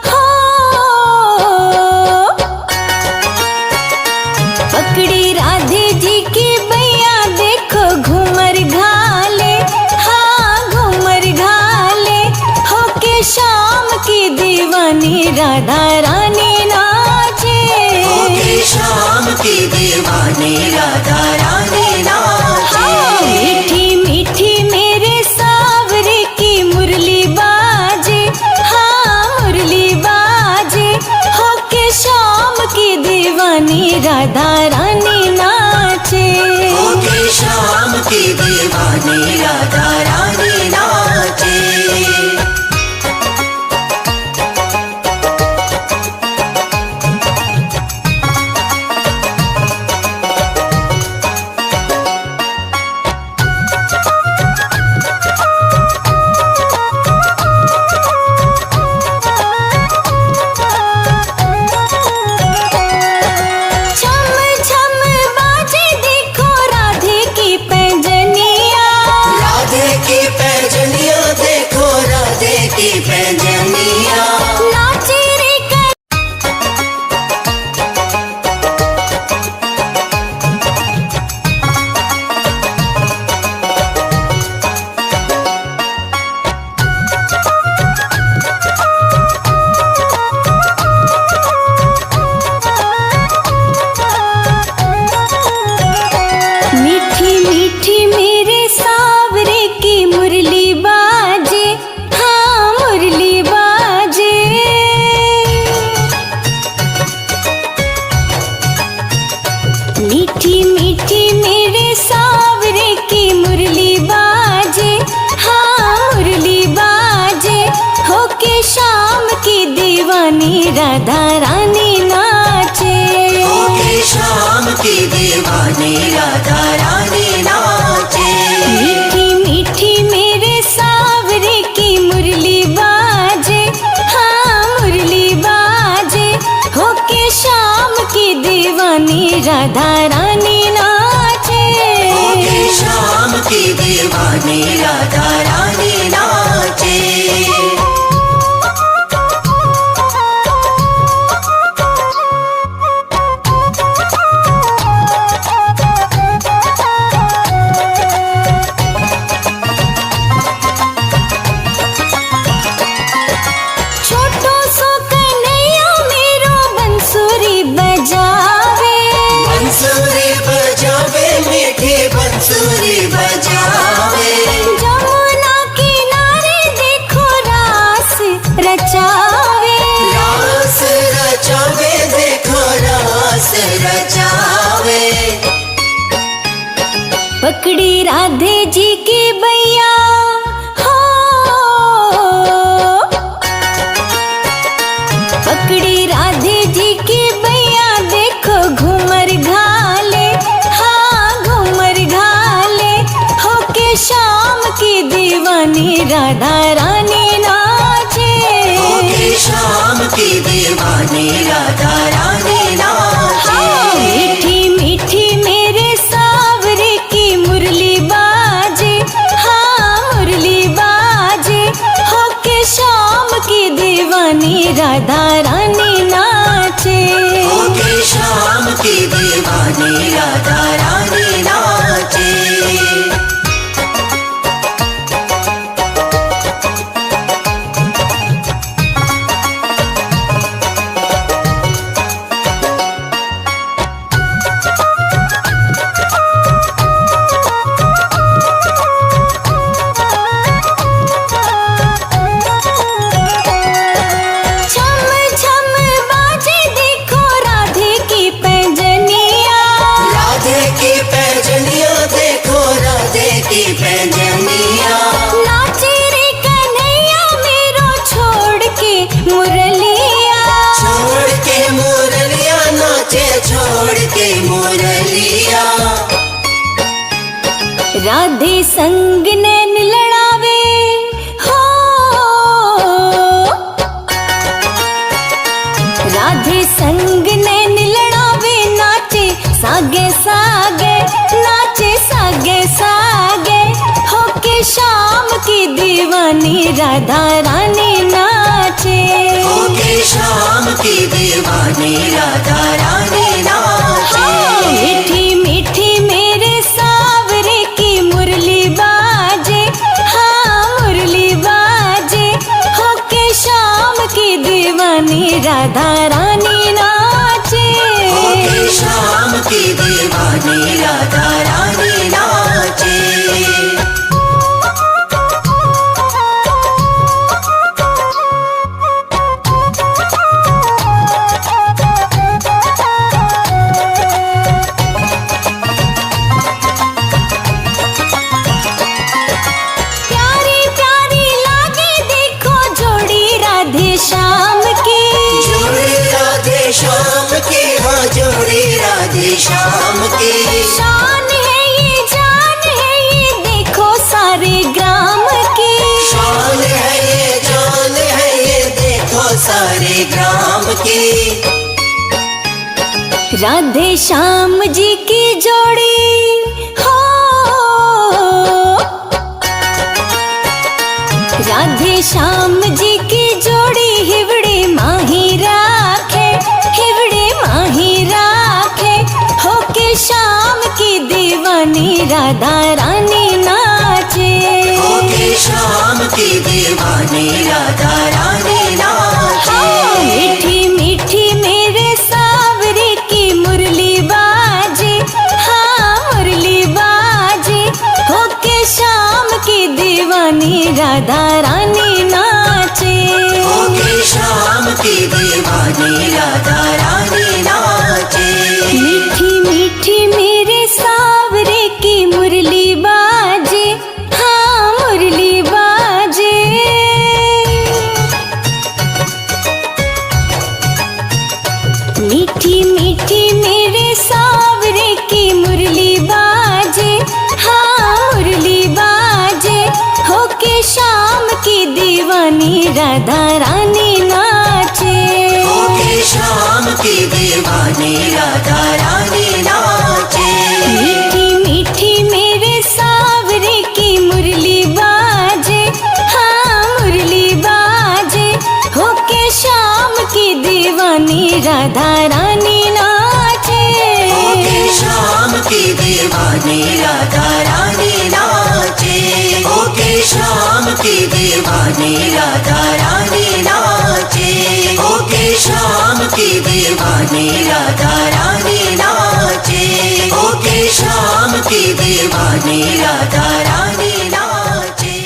हो, पकड़ी राधे जी की बैया देखो घूमर घाले, हाँ घूमर घाले। होके शाम की दीवानी राधा रानी नाचे, होके शाम की दीवानी राधा रानी नाचे। मीठी मीठी मेरे सावरे की मुरली बाजे, हाँ मुरली बाजे। होके शाम की दीवानी राधा रानी नाचे, होके शाम की दीवानी राधा रानी नाचे। छम छम बाजे देखो राधे की पैंजनिया, राधे की पैजनिया देखो राधे की पैजनिया। नाचे रे कर मीठी मीठी मेरे सावरे की मुरली बाजे, हाँ मुरली बाजे। मीठी मीठी मेरे सावरे की मुरली बाजे, हाँ मुरली बाजे। होके शाम की दीवानी राधा रानी नाचे, होके शाम की दीवानी राधा रानी नाचे। मीठी मीठी मेरे सावरे की मुरली बाजे, हाँ मुरली बाजे। होके शाम की दीवानी राधा रानी नाचे, होके शाम की दीवानी राधा रानी नाचे। छोटो सो कन्हैया मेरो बंसुरी बजावे, बंसुरी बजावे मीठी बंसुरी बजावे। जमुना किनारे देखो रास रचावे, रास रचावे देखो रास रचावे। पकड़ी राधे जी की बैया हो, पकड़ी राधे जी की बैया देखो घूमर घाले, हाँ घूमर घाले। होके शाम की दीवानी राधा रानी नाचे, होके शाम की दीवानी राधा रानी नाचे। मीठी मीठी मेरे सावरे की मुरली बाजे, हाँ दीवानी राधा रानी नाचे। होके शाम की दीवानी राधा रानी नाचे। नाचे रे कन्हैया मेरो छोड़ के मुरलिया। छोड़ के मुरलिया नाचे छोड़ के मुरलिया। राधे संग नैन लड़ावे हो, राधे संग नैन लड़ावे नाचे सागे सागे, नाचे सागे सागे। होके शाम की दीवानी राधा रानी नाचे। होके शाम की दीवानी राधा रानी नाचे। मीठी मीठी मेरे सावरे की मुरली बाजे, हाँ मुरली बाजे। होके शाम की दीवानी राधा रानी नाचे। होके शाम की दीवानी राधा रानी नाचे। शाम की जोड़ी राधे शाम की, हाँ जोड़ी राधे शाम की। शान है ये जान है ये देखो सारे ग्राम की। शान है ये जान है ये देखो सारे ग्राम की। राधे श्याम जी की जोड़ी हो, राधे श्याम जी की जोड़ी हिवड़े माही राखे, हिवड़े माही राखे। होके शाम की दीवानी राधा रानी नाचे। होके शाम की दीवानी राधा रानी नाचे। मीठी मीठी मेरे सावरे की मुरली बाजे, हाँ मुरली बाजे। होके शाम की दीवानी राधा रानी नाचे। होके शाम की दीवानी राधा रानी नाचे। मीठी मीठी मेरे सावरे की मुरली बाजे, हाँ मुरली बाजे। मीठी मीठी मेरे सावरे की मुरली बाजे, हाँ मुरली बाजे। होके शाम की दीवानी राधा रानी नाचे। होके शाम की दीवानी राधा रानी नाचे। मीठी मीठी मेरे सावरे की मुरली बाजे, हाँ मुरली बाजे। होके शाम की दीवानी राधा रानी नाचे। होके शाम की दीवानी राधा रानी नाचे। होके शाम की दीवानी राधा रानी नाचे। होके शाम की दीवानी राधा रानी नाचे। होके शाम की दीवानी राधा रानी नाचे।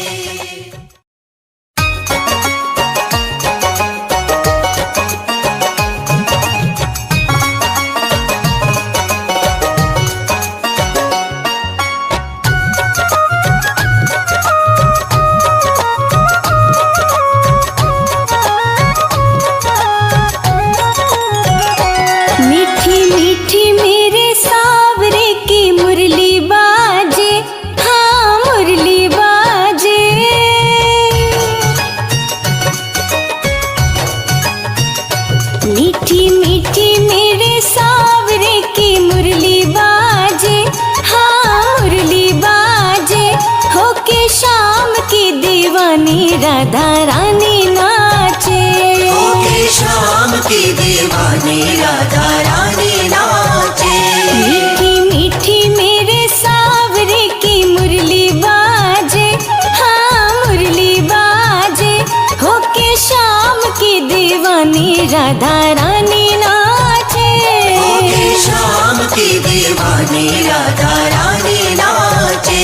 मीठी मीठी मेरे सावरे की मुरली बाजे, हाँ मुरली बाजे। मीठी मीठी मेरे सावरे की मुरली बाजे, हाँ मुरली बाजे। होके शाम की दीवानी राधा रानी नाचे। शाम की दीवानी राधा रानी नाचे। मीठी मीठी मेरे सावरे की मुरली बाजे, हाँ मुरली बाजे, होके शाम की दीवानी राधा रानी नाचे। होके शाम की दीवानी राधा रानी नाचे।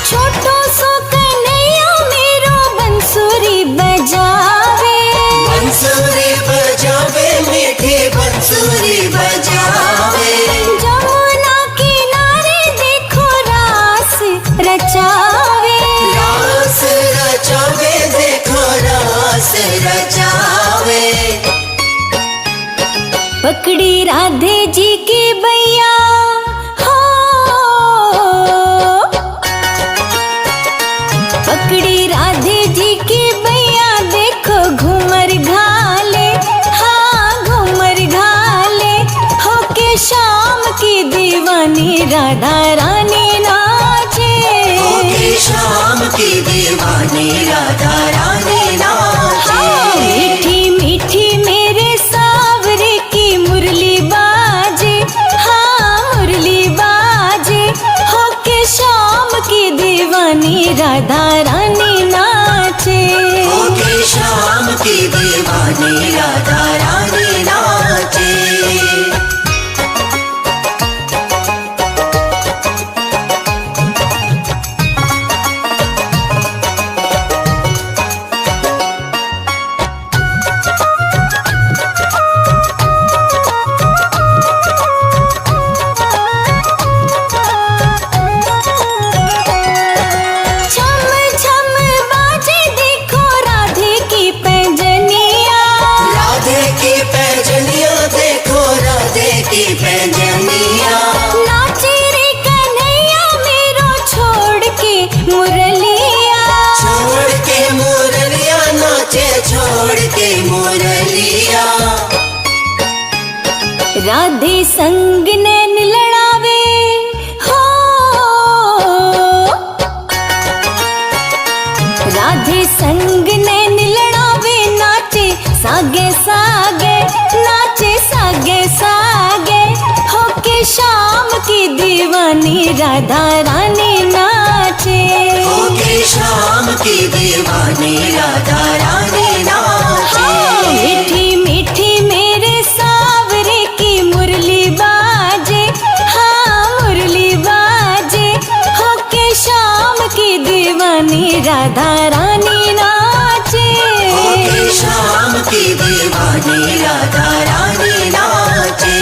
छोटो सो कन्हैया मेरो बंसुरी बजावे, बंसुरी बजावे मीठी बंसुरी बजावे। जमुना किनारे देखो रास रचावे, रास रचावे देखो रास रचावे। पकड़ी राधे जी की बैया हो, पकड़ी राधे जी की बैया देखो घूमर घाले, हाँ घूमर घाले, होके शाम की दीवानी राधा रानी नाचे। होके शाम की दीवानी राधा रानी नाचे। मीठी मीठी मेरे सावरे की मुरली बाजे, हाँ मुरली बाजे, होके शाम की दीवानी राधा रानी नाचे। होके शाम की दीवानी राधा रानी नाचे। छम छम बाजे देखो राधे की पैंजनिया, राधे की पैजनिया देखो राधे की पैजनिया। नाचे रे कन्हैया मेरो छोड़ के मुरलिया, छोड़ के मुरलिया नाचे छोड़ के मुरलिया। राधे संग नैन लड़ावे हो, राधे संग नैन लड़ावे, नाचे सागे सागे, नाचे सागे सागे, होके शाम की दीवानी राधा रानी नाचे। होके शाम की दीवानी राधा रानी नाचे। मीठी मीठी मेरे सावरे की मुरली बाजे, हाँ मुरली बाजे, होके शाम की दीवानी राधा रानी नाचे। होके शाम की दीवानी राधा रानी नाचे।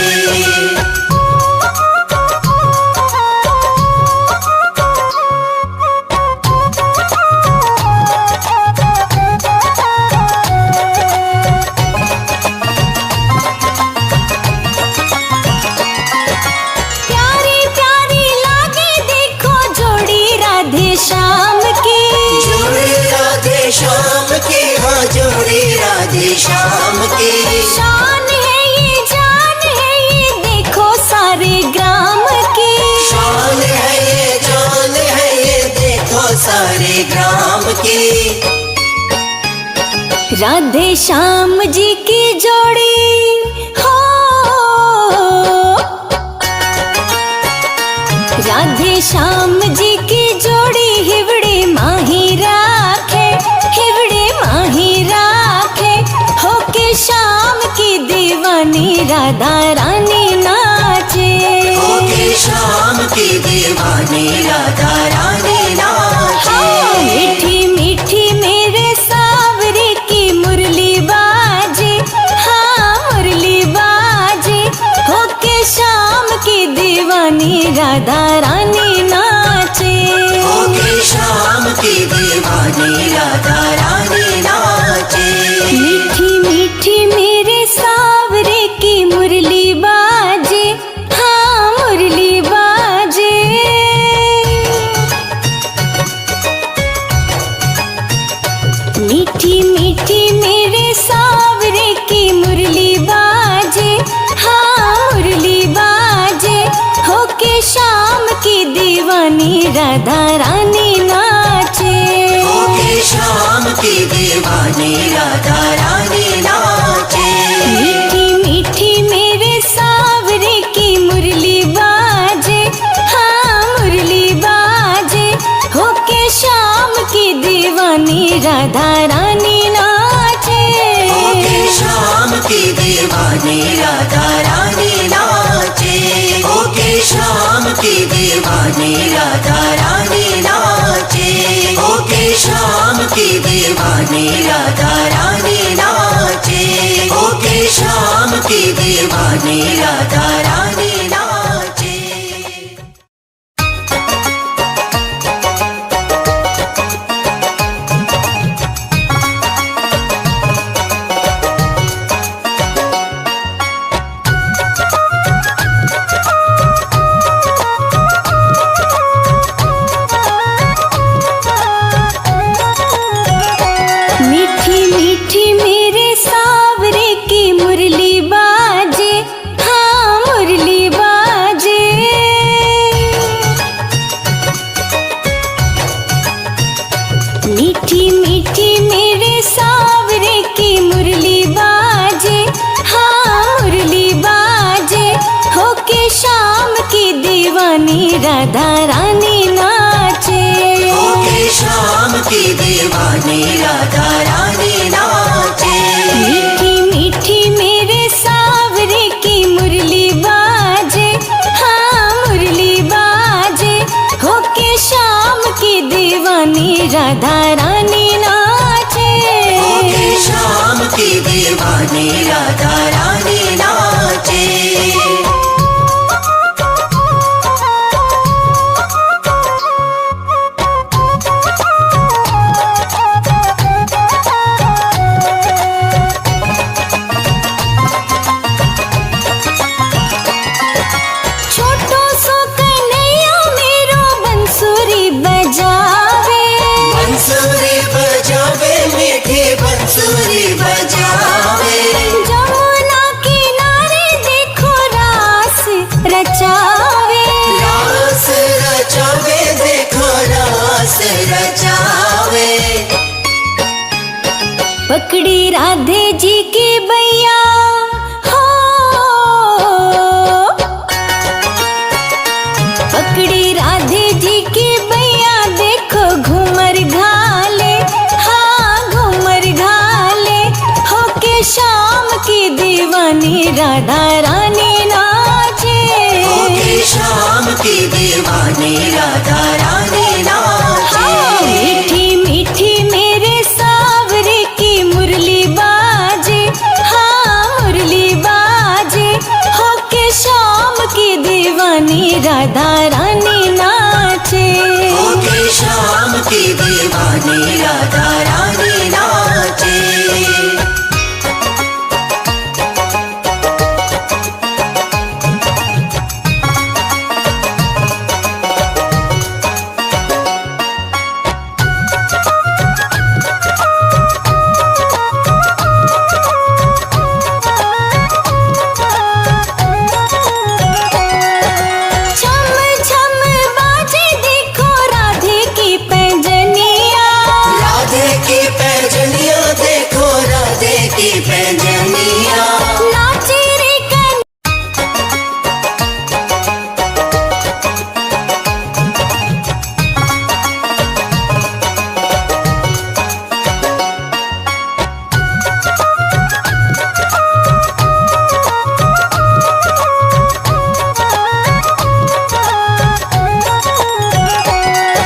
प्यारी प्यारी लागे देखो जोड़ी राधे श्याम की, जोड़ी राधे श्याम की, हाँ जोड़ी राधे श्याम की। शान है ये जान है ये देखो सारे ग्राम की, शान है ये जान है ये देखो सारे ग्राम की। राधे श्याम जी की जोड़ी हो, राधे श्याम जी की जोड़ी हिवड़े माही राखे, हिवड़े माही राखे, होके शाम की दीवानी राधा रानी नाचे। होके शाम की दीवानी राधा रानी नाचे। मीठी मीठी मेरे सावरे की मुरली बाजे, हाँ मुरली बाजे, होके शाम की दीवानी राधा रानी नाचे। होके शाम की दीवानी राधा रानी नाचे। मीठी मीठी मेरे सावरे की मुरली बाजे, हाँ मुरली बाजे। दीवानी राधा रानी नाचे। होके शाम की दीवानी राधा रानी नाचे। मीठी मीठी मेरे सावरे की मुरली बाजे, हाँ मुरली बाजे। होके शाम की दीवानी राधा रानी नाचे। होके शाम की दीवानी राधा रानी नाचे। होके शाम की दीवानी राधा रानी नाचे। होके शाम की दीवानी राधा रानी नाचे। होके शाम की दीवानी राधा रानी नाचे। मीठी मीठी मेरे सावरे की मुरली बाजे, हाँ मुरली बाजे। मीठी मीठी मेरे सावरे की मुरली बाजे, हाँ मुरली बाजे। होके शाम की दीवानी राधा रानी नाचे। होके शाम की दीवानी राधा रानी नाचे। मीठी मीठी मेरे सावरे की मुरली बाजे, हाँ मुरली बाजे। होके शाम की दीवानी राधा रानी नाचे। होके शाम की दीवानी राधा रानी नाचे। छोटो सो कन्हैया मेरो बंसुरी बजावे। बंसुरी बजावे मीठी बंसुरी बजावे। जमुना किनारे देखो रास रचावे। रास रचावे देखो रास रचावे। पकड़ी राधे जी की बैया हो, पकड़ी राधे जी की बैया देखो घूमर घाले, हाँ घूमर घाले। होके शाम की दीवानी राधा रानी नाचे। होके शाम की दीवानी राधा रानी नाचे। हाँ, मीठी मीठी मेरे सावरे की मुरली बाजे, हाँ मुरली बाजे। होके शाम की दीवानी राधा रानी नाचे। होके शाम की दीवानी राधा रानी नाचे। छम छम बाजे देखो राधे की पैंजनिया। राधे की पैजनिया देखो राधे की पैजनिया। नाचे रे कन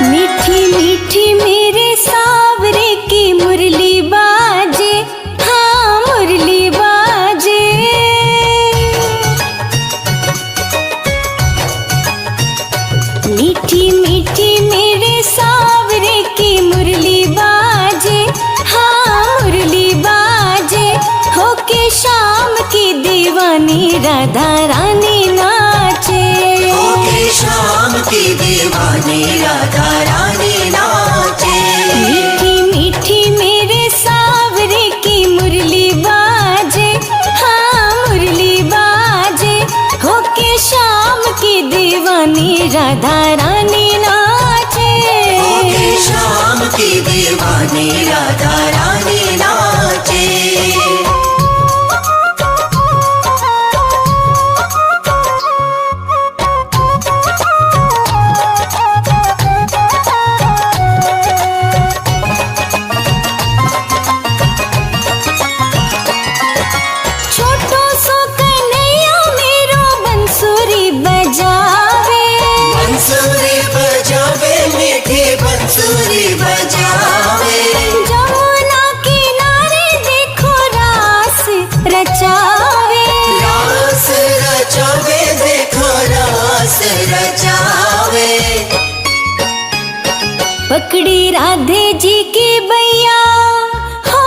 मीठी मीठी मेरे सावरे की मुरली बाजे, हाँ मुरली बाजे। मीठी मीठी मेरे सावरे की मुरली बाजे, हाँ मुरली बाजे। होके शाम की दीवानी राधा रानी नाचे। होके शाम की दीवानी राधा रानी नाचे। मीठी मीठी मेरे सावरे की मुरली बाजे, हाँ मुरली बाजे। होके शाम की दीवानी राधा रानी बंसुरी बजावे। जमुना किनारे देखो रास रचावे। रास रचावे, देखो रास रचावे। पकड़ी राधे जी की बैया हो,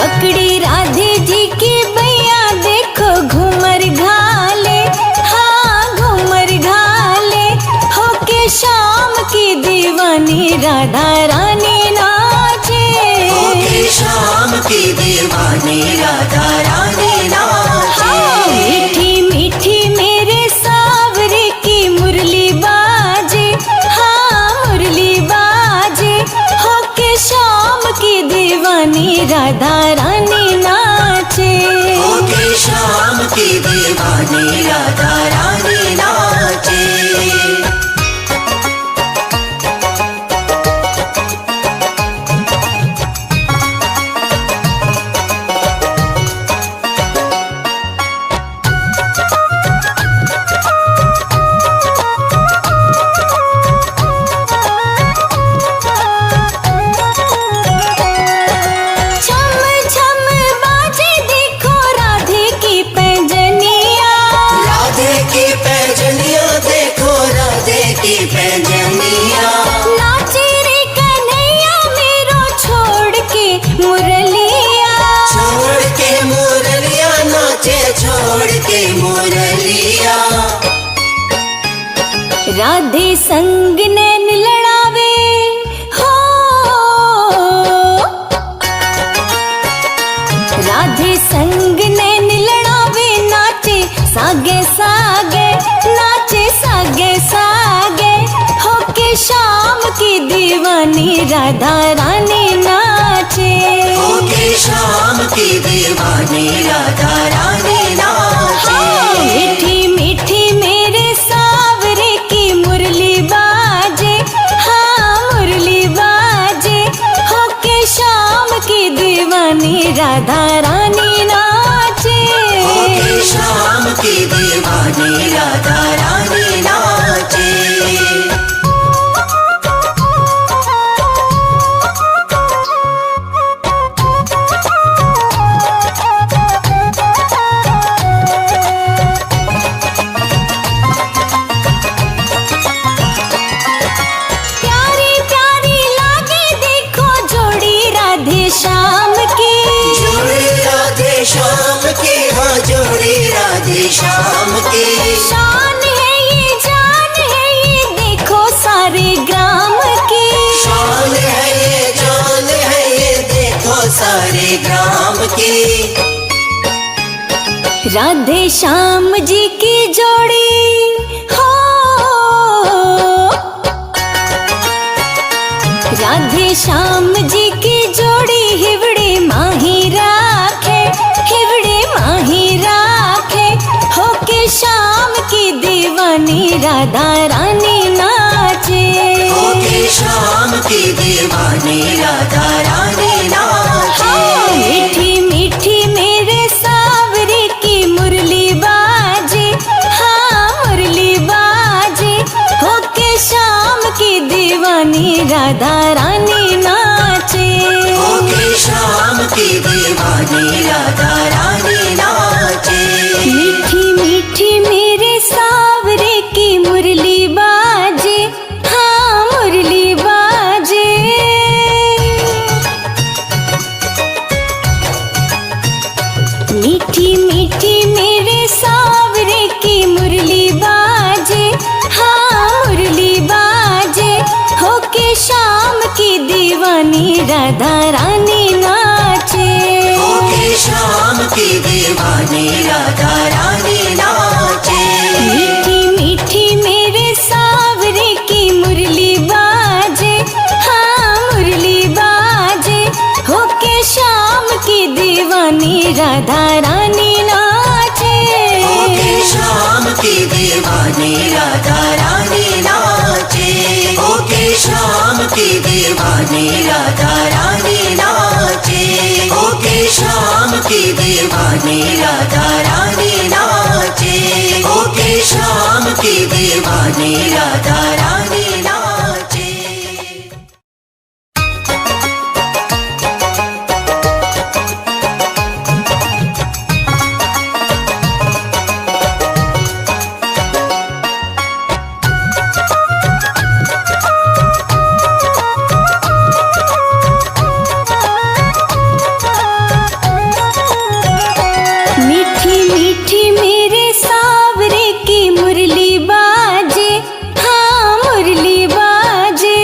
पकड़ी राधे जी की बैया देखो घूमर घाले, हाँ घूमर घाले। होके शाम की दीवानी राधा रानी नाचे। होके शाम की दीवानी राधा रानी नाचे। हाँ, मीठी मीठी मेरे सावरे की मुरली बाजे, हाँ मुरली बाजे। होके शाम की दीवानी राधा रानी नाचे। होके शाम की दीवानी राधा रानी नाचे। छम छम बाजे देखो राधे की पैंजनिया। राधे की पैजनिया, देखो राधे की पैजनिया। नाचे रे कन्हैया मेरो छोड़ के मुरलिया। छोड़ के मुरलिया नाचे, छोड़ के मुरलिया। राधे संग नैन लड़ावे हो, राधे संग नैन लड़ावे। नाचे सागे सागे, नाचे सागे सागे। होके शाम की दीवानी राधा रानी नाचे। होके शाम की दीवानी राधा रानी नाचे। हाँ, मीठी मीठी मेरे सावरे की मुरली बाजे, हाँ मुरली बाजे। होके शाम की दीवानी राधा रानी नाचे। होके शाम की दीवानी राधा रानी नाचे। प्यारी प्यारी लागे देखो जोड़ी राधे श्याम की। जोड़ी राधे श्याम की, हाँ जोड़ी राधे श्याम की। शान है ये जान है ये देखो सारे ग्राम की। शान है ये जान है ये, देखो सारे ग्राम की। राधे श्याम जी की जोड़ी हो, राधे श्याम जी की जोड़ी हिवड़े माही राखे, हिवड़े माही राखे। होके शाम की दीवानी राधा रानी नाचे। होके शाम की दीवानी राधा रानी नाचे। हाँ, मीठी मीठी मेरे सावरे की मुरली बाजे, हाँ मुरली बाजे। होके शाम की दीवानी राधा रानी नाचे। होके शाम की दीवानी राधा रानी नाचे। मीठी मीठी मेरे सावरे की मुरली बाजे, हाँ मुरली बाजे। मीठी मीठी मेरे सावरे की मुरली बाजे, हाँ मुरली बाजे। होके शाम की दीवानी राधा रानी नाचे। होके शाम की दीवानी राधा रानी नाचे। मीठी मीठी मेरे सावरे की मुरली बाजे, हाँ मुरली बाजे। होके शाम की दीवानी राधा रानी नाचे। होके शाम की दीवानी राधा रानी नाचे। होके शाम की दीवानी राधा रानी नाचे। होके शाम की दीवानी राधा रानी नाचे। होके शाम श्याम की दीवानी राधा रानी नाचे। मीठी मीठी मेरे सावरे की मुरली बाजे, हाँ मुरली बाजे।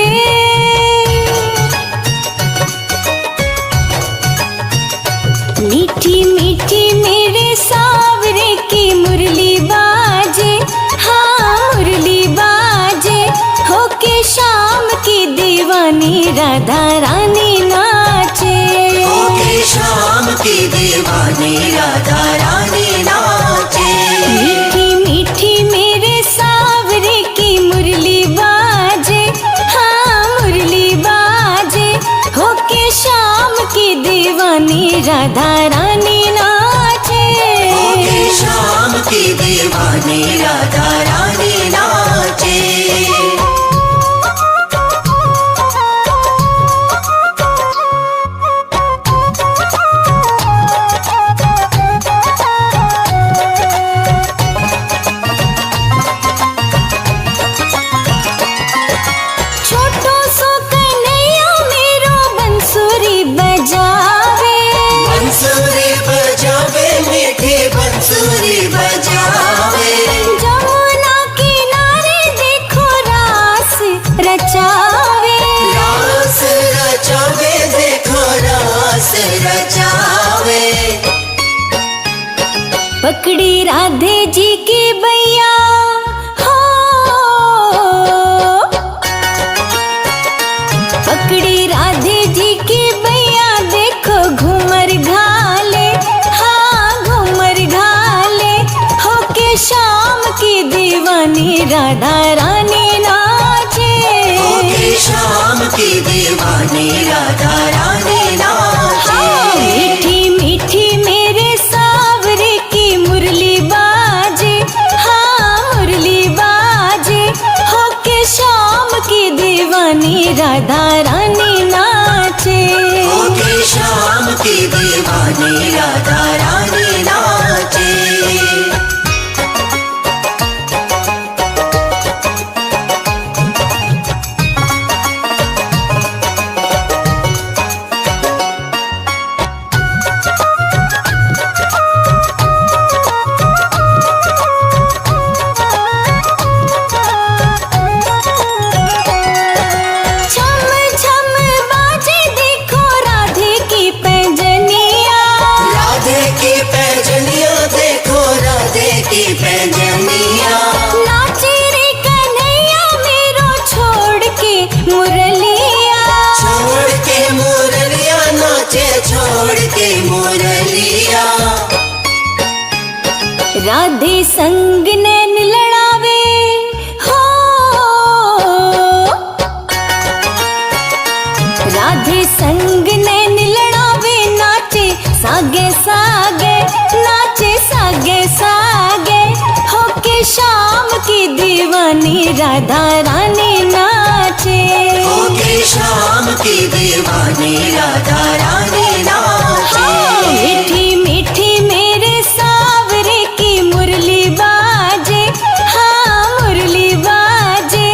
मीठी मीठी मेरे सावरे की मुरली बाजे, हाँ मुरली बाजे। होके शाम की दीवानी राधा रानी नाचे, होके शाम की दीवानी राधा रानी नाचे। मीठी मीठी मेरे सावरे की मुरली बाजे, हाँ मुरली बाजे। होके शाम की दीवानी राधा रानी नाचे, होके शाम की दीवानी राधा रानी नाचे। छोटो सो कन्हैया मेरो बंसुरी बजावे, बंसुरी बजावे मीठी बंसुरी बजावे। जमुना किनारे देखो रास रचावे, रास रचावे देखो रास रचावे। पकड़ी राधे जी की बैया हो, पकड़ी राधे जी की बैया देखो घूमर घाले, हाँ घूमर घाले। होके शाम की दीवानी राधा रानी नाचे, होके शाम की दीवानी राधा रानी नाचे। मीठी मीठी मेरे सावरे की मुरली बाजे, हाँ मुरली बाजे। होके शाम की दीवानी राधा रानी नाचे, होके शाम की दीवानी राधा रानी नाचे। छम छम बाजे देखो राधे की पैंजनिया, राधे की पैजनिया देखो राधे की पैजनिया। नाचे रे कन्हैया मेरो छोड़ के मुरलिया, छोड़ के मुरलिया नाचे छोड़ के मुरलिया। राधे संग नैन लड़ावे हो, राधे संग नैन लड़ावे। नाचे सागे सागे, नाचे सागे सागे। होके शाम की दीवानी राधा रानी नाचे, होके शाम की दीवानी राधा रानी नाचे। मीठी मीठी मेरे सावरे की मुरली बाजे, हाँ मुरली बाजे।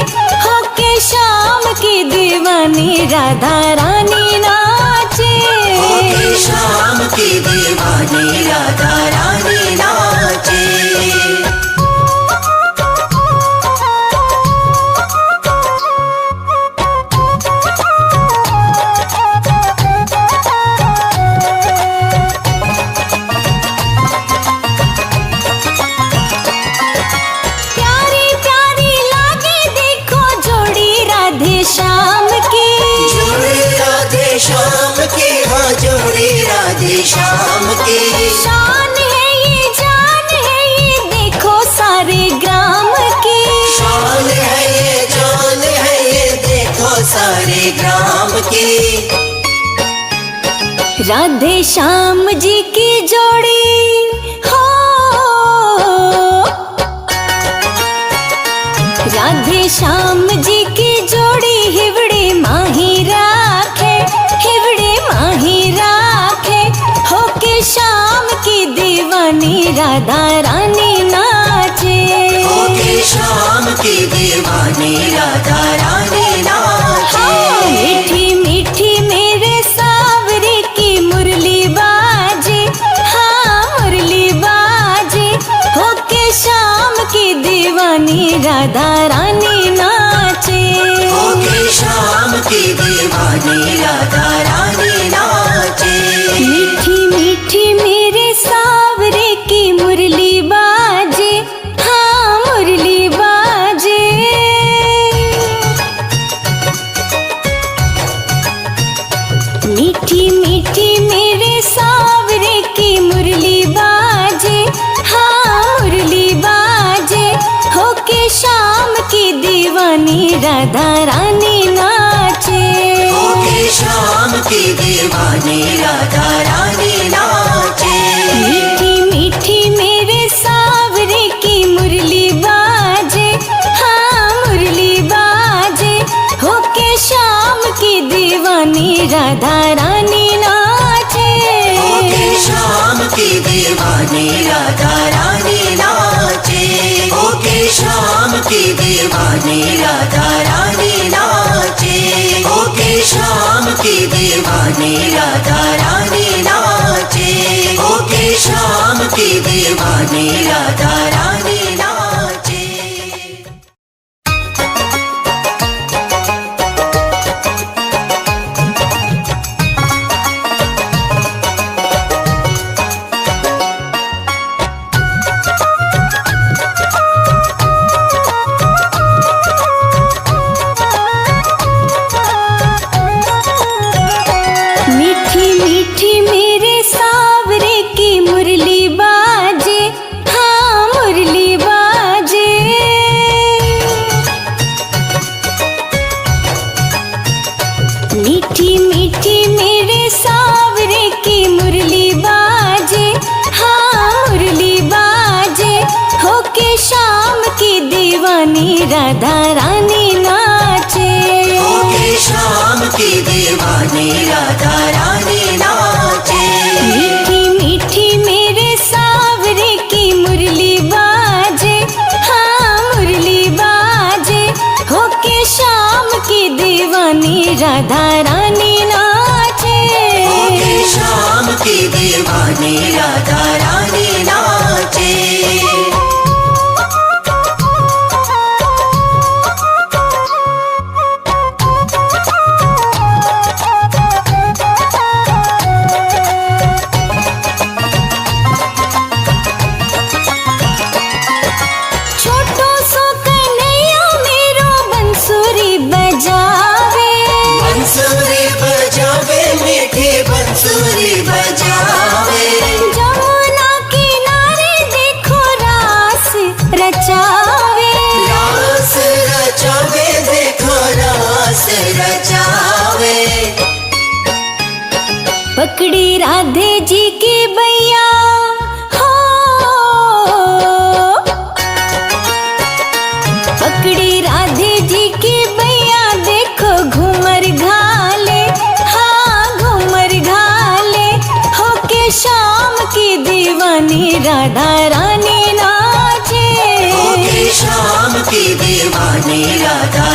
होके शाम की दीवानी राधा रानी नाचे, होके शाम की दीवानी राधा रानी नाचे। प्यारी प्यारी लागे देखो जोड़ी राधे श्याम की, जोड़ी राधे श्याम की, हाँ जोड़ी राधे श्याम की। शान है ये जान है ये देखो सारे ग्राम की, शान है ये जान है ये देखो सारे ग्राम की। राधे श्याम जी की जोड़ी हो, राधे श्याम जी की जोड़ी हिवड़े माही राखे, हिवड़े माही राखे। होके श्याम की दीवानी राधा रानी नाचे, होके श्याम की दीवानी राधा रानी नाचे। मीठी मीठी मेरे सावरे की मुरली बाजे, हाँ मुरली बाजे। होके श्याम की दीवानी राधा रानी नाचे, होके श्याम की दीवानी राधा रानी नाचे। मीठी मीठी मेरे सावरे की मुरली बाजे, हाँ मुरली बाजे। मीठी मीठी मेरे सावरे की मुरली बाजे, हाँ मुरली बाजे। होके श्याम की दीवानी राधा रानी नाचे, होके श्याम की दीवानी राधा रानी नाचे। मीठी मीठी मेरे सावरे की मुरली बाजे, हाँ मुरली बाजे। होके श्याम की दीवानी राधा रानी नाचे, होके श्याम की दीवानी राधा रानी नाचे। होके श्याम की दीवानी राधा रानी नाचे। होके श्याम की दीवानी राधा रानी नाचे। होके श्याम की दीवानी राधा रानी नाचे। मीठी मीठी मेरे सावरे की मुरली बाजे, हाँ मुरली बाजे। मीठी मीठी मेरे सावरे की मुरली बाजे, हाँ मुरली बाजे। होके श्याम की दीवानी राधा रानी नाचे, होके श्याम की दीवानी राधा रानी नाचे। मीठी मीठी मेरे सावरे की मुरली बाजे, हाँ मुरली बाजे। होके श्याम की दीवानी राधा रानी नाचे, होके श्याम की दीवानी राधा रानी नाचे। छोटो सो कन्हैया मेरो बंसुरी बजावे, बंसुरी बजावे मीठी बंसुरी बजावे। जमुना किनारे देखो रास रचावे, रास रचावे देखो रास रचावे। पकड़ी राधे जी की बैया हो, पकड़ी राधे जी की बैया। देखो घूमर घाले, हाँ घूमर घाले। होके श्याम की दीवानी राधा रानी नाचे, होके श्याम की दीवानी राधा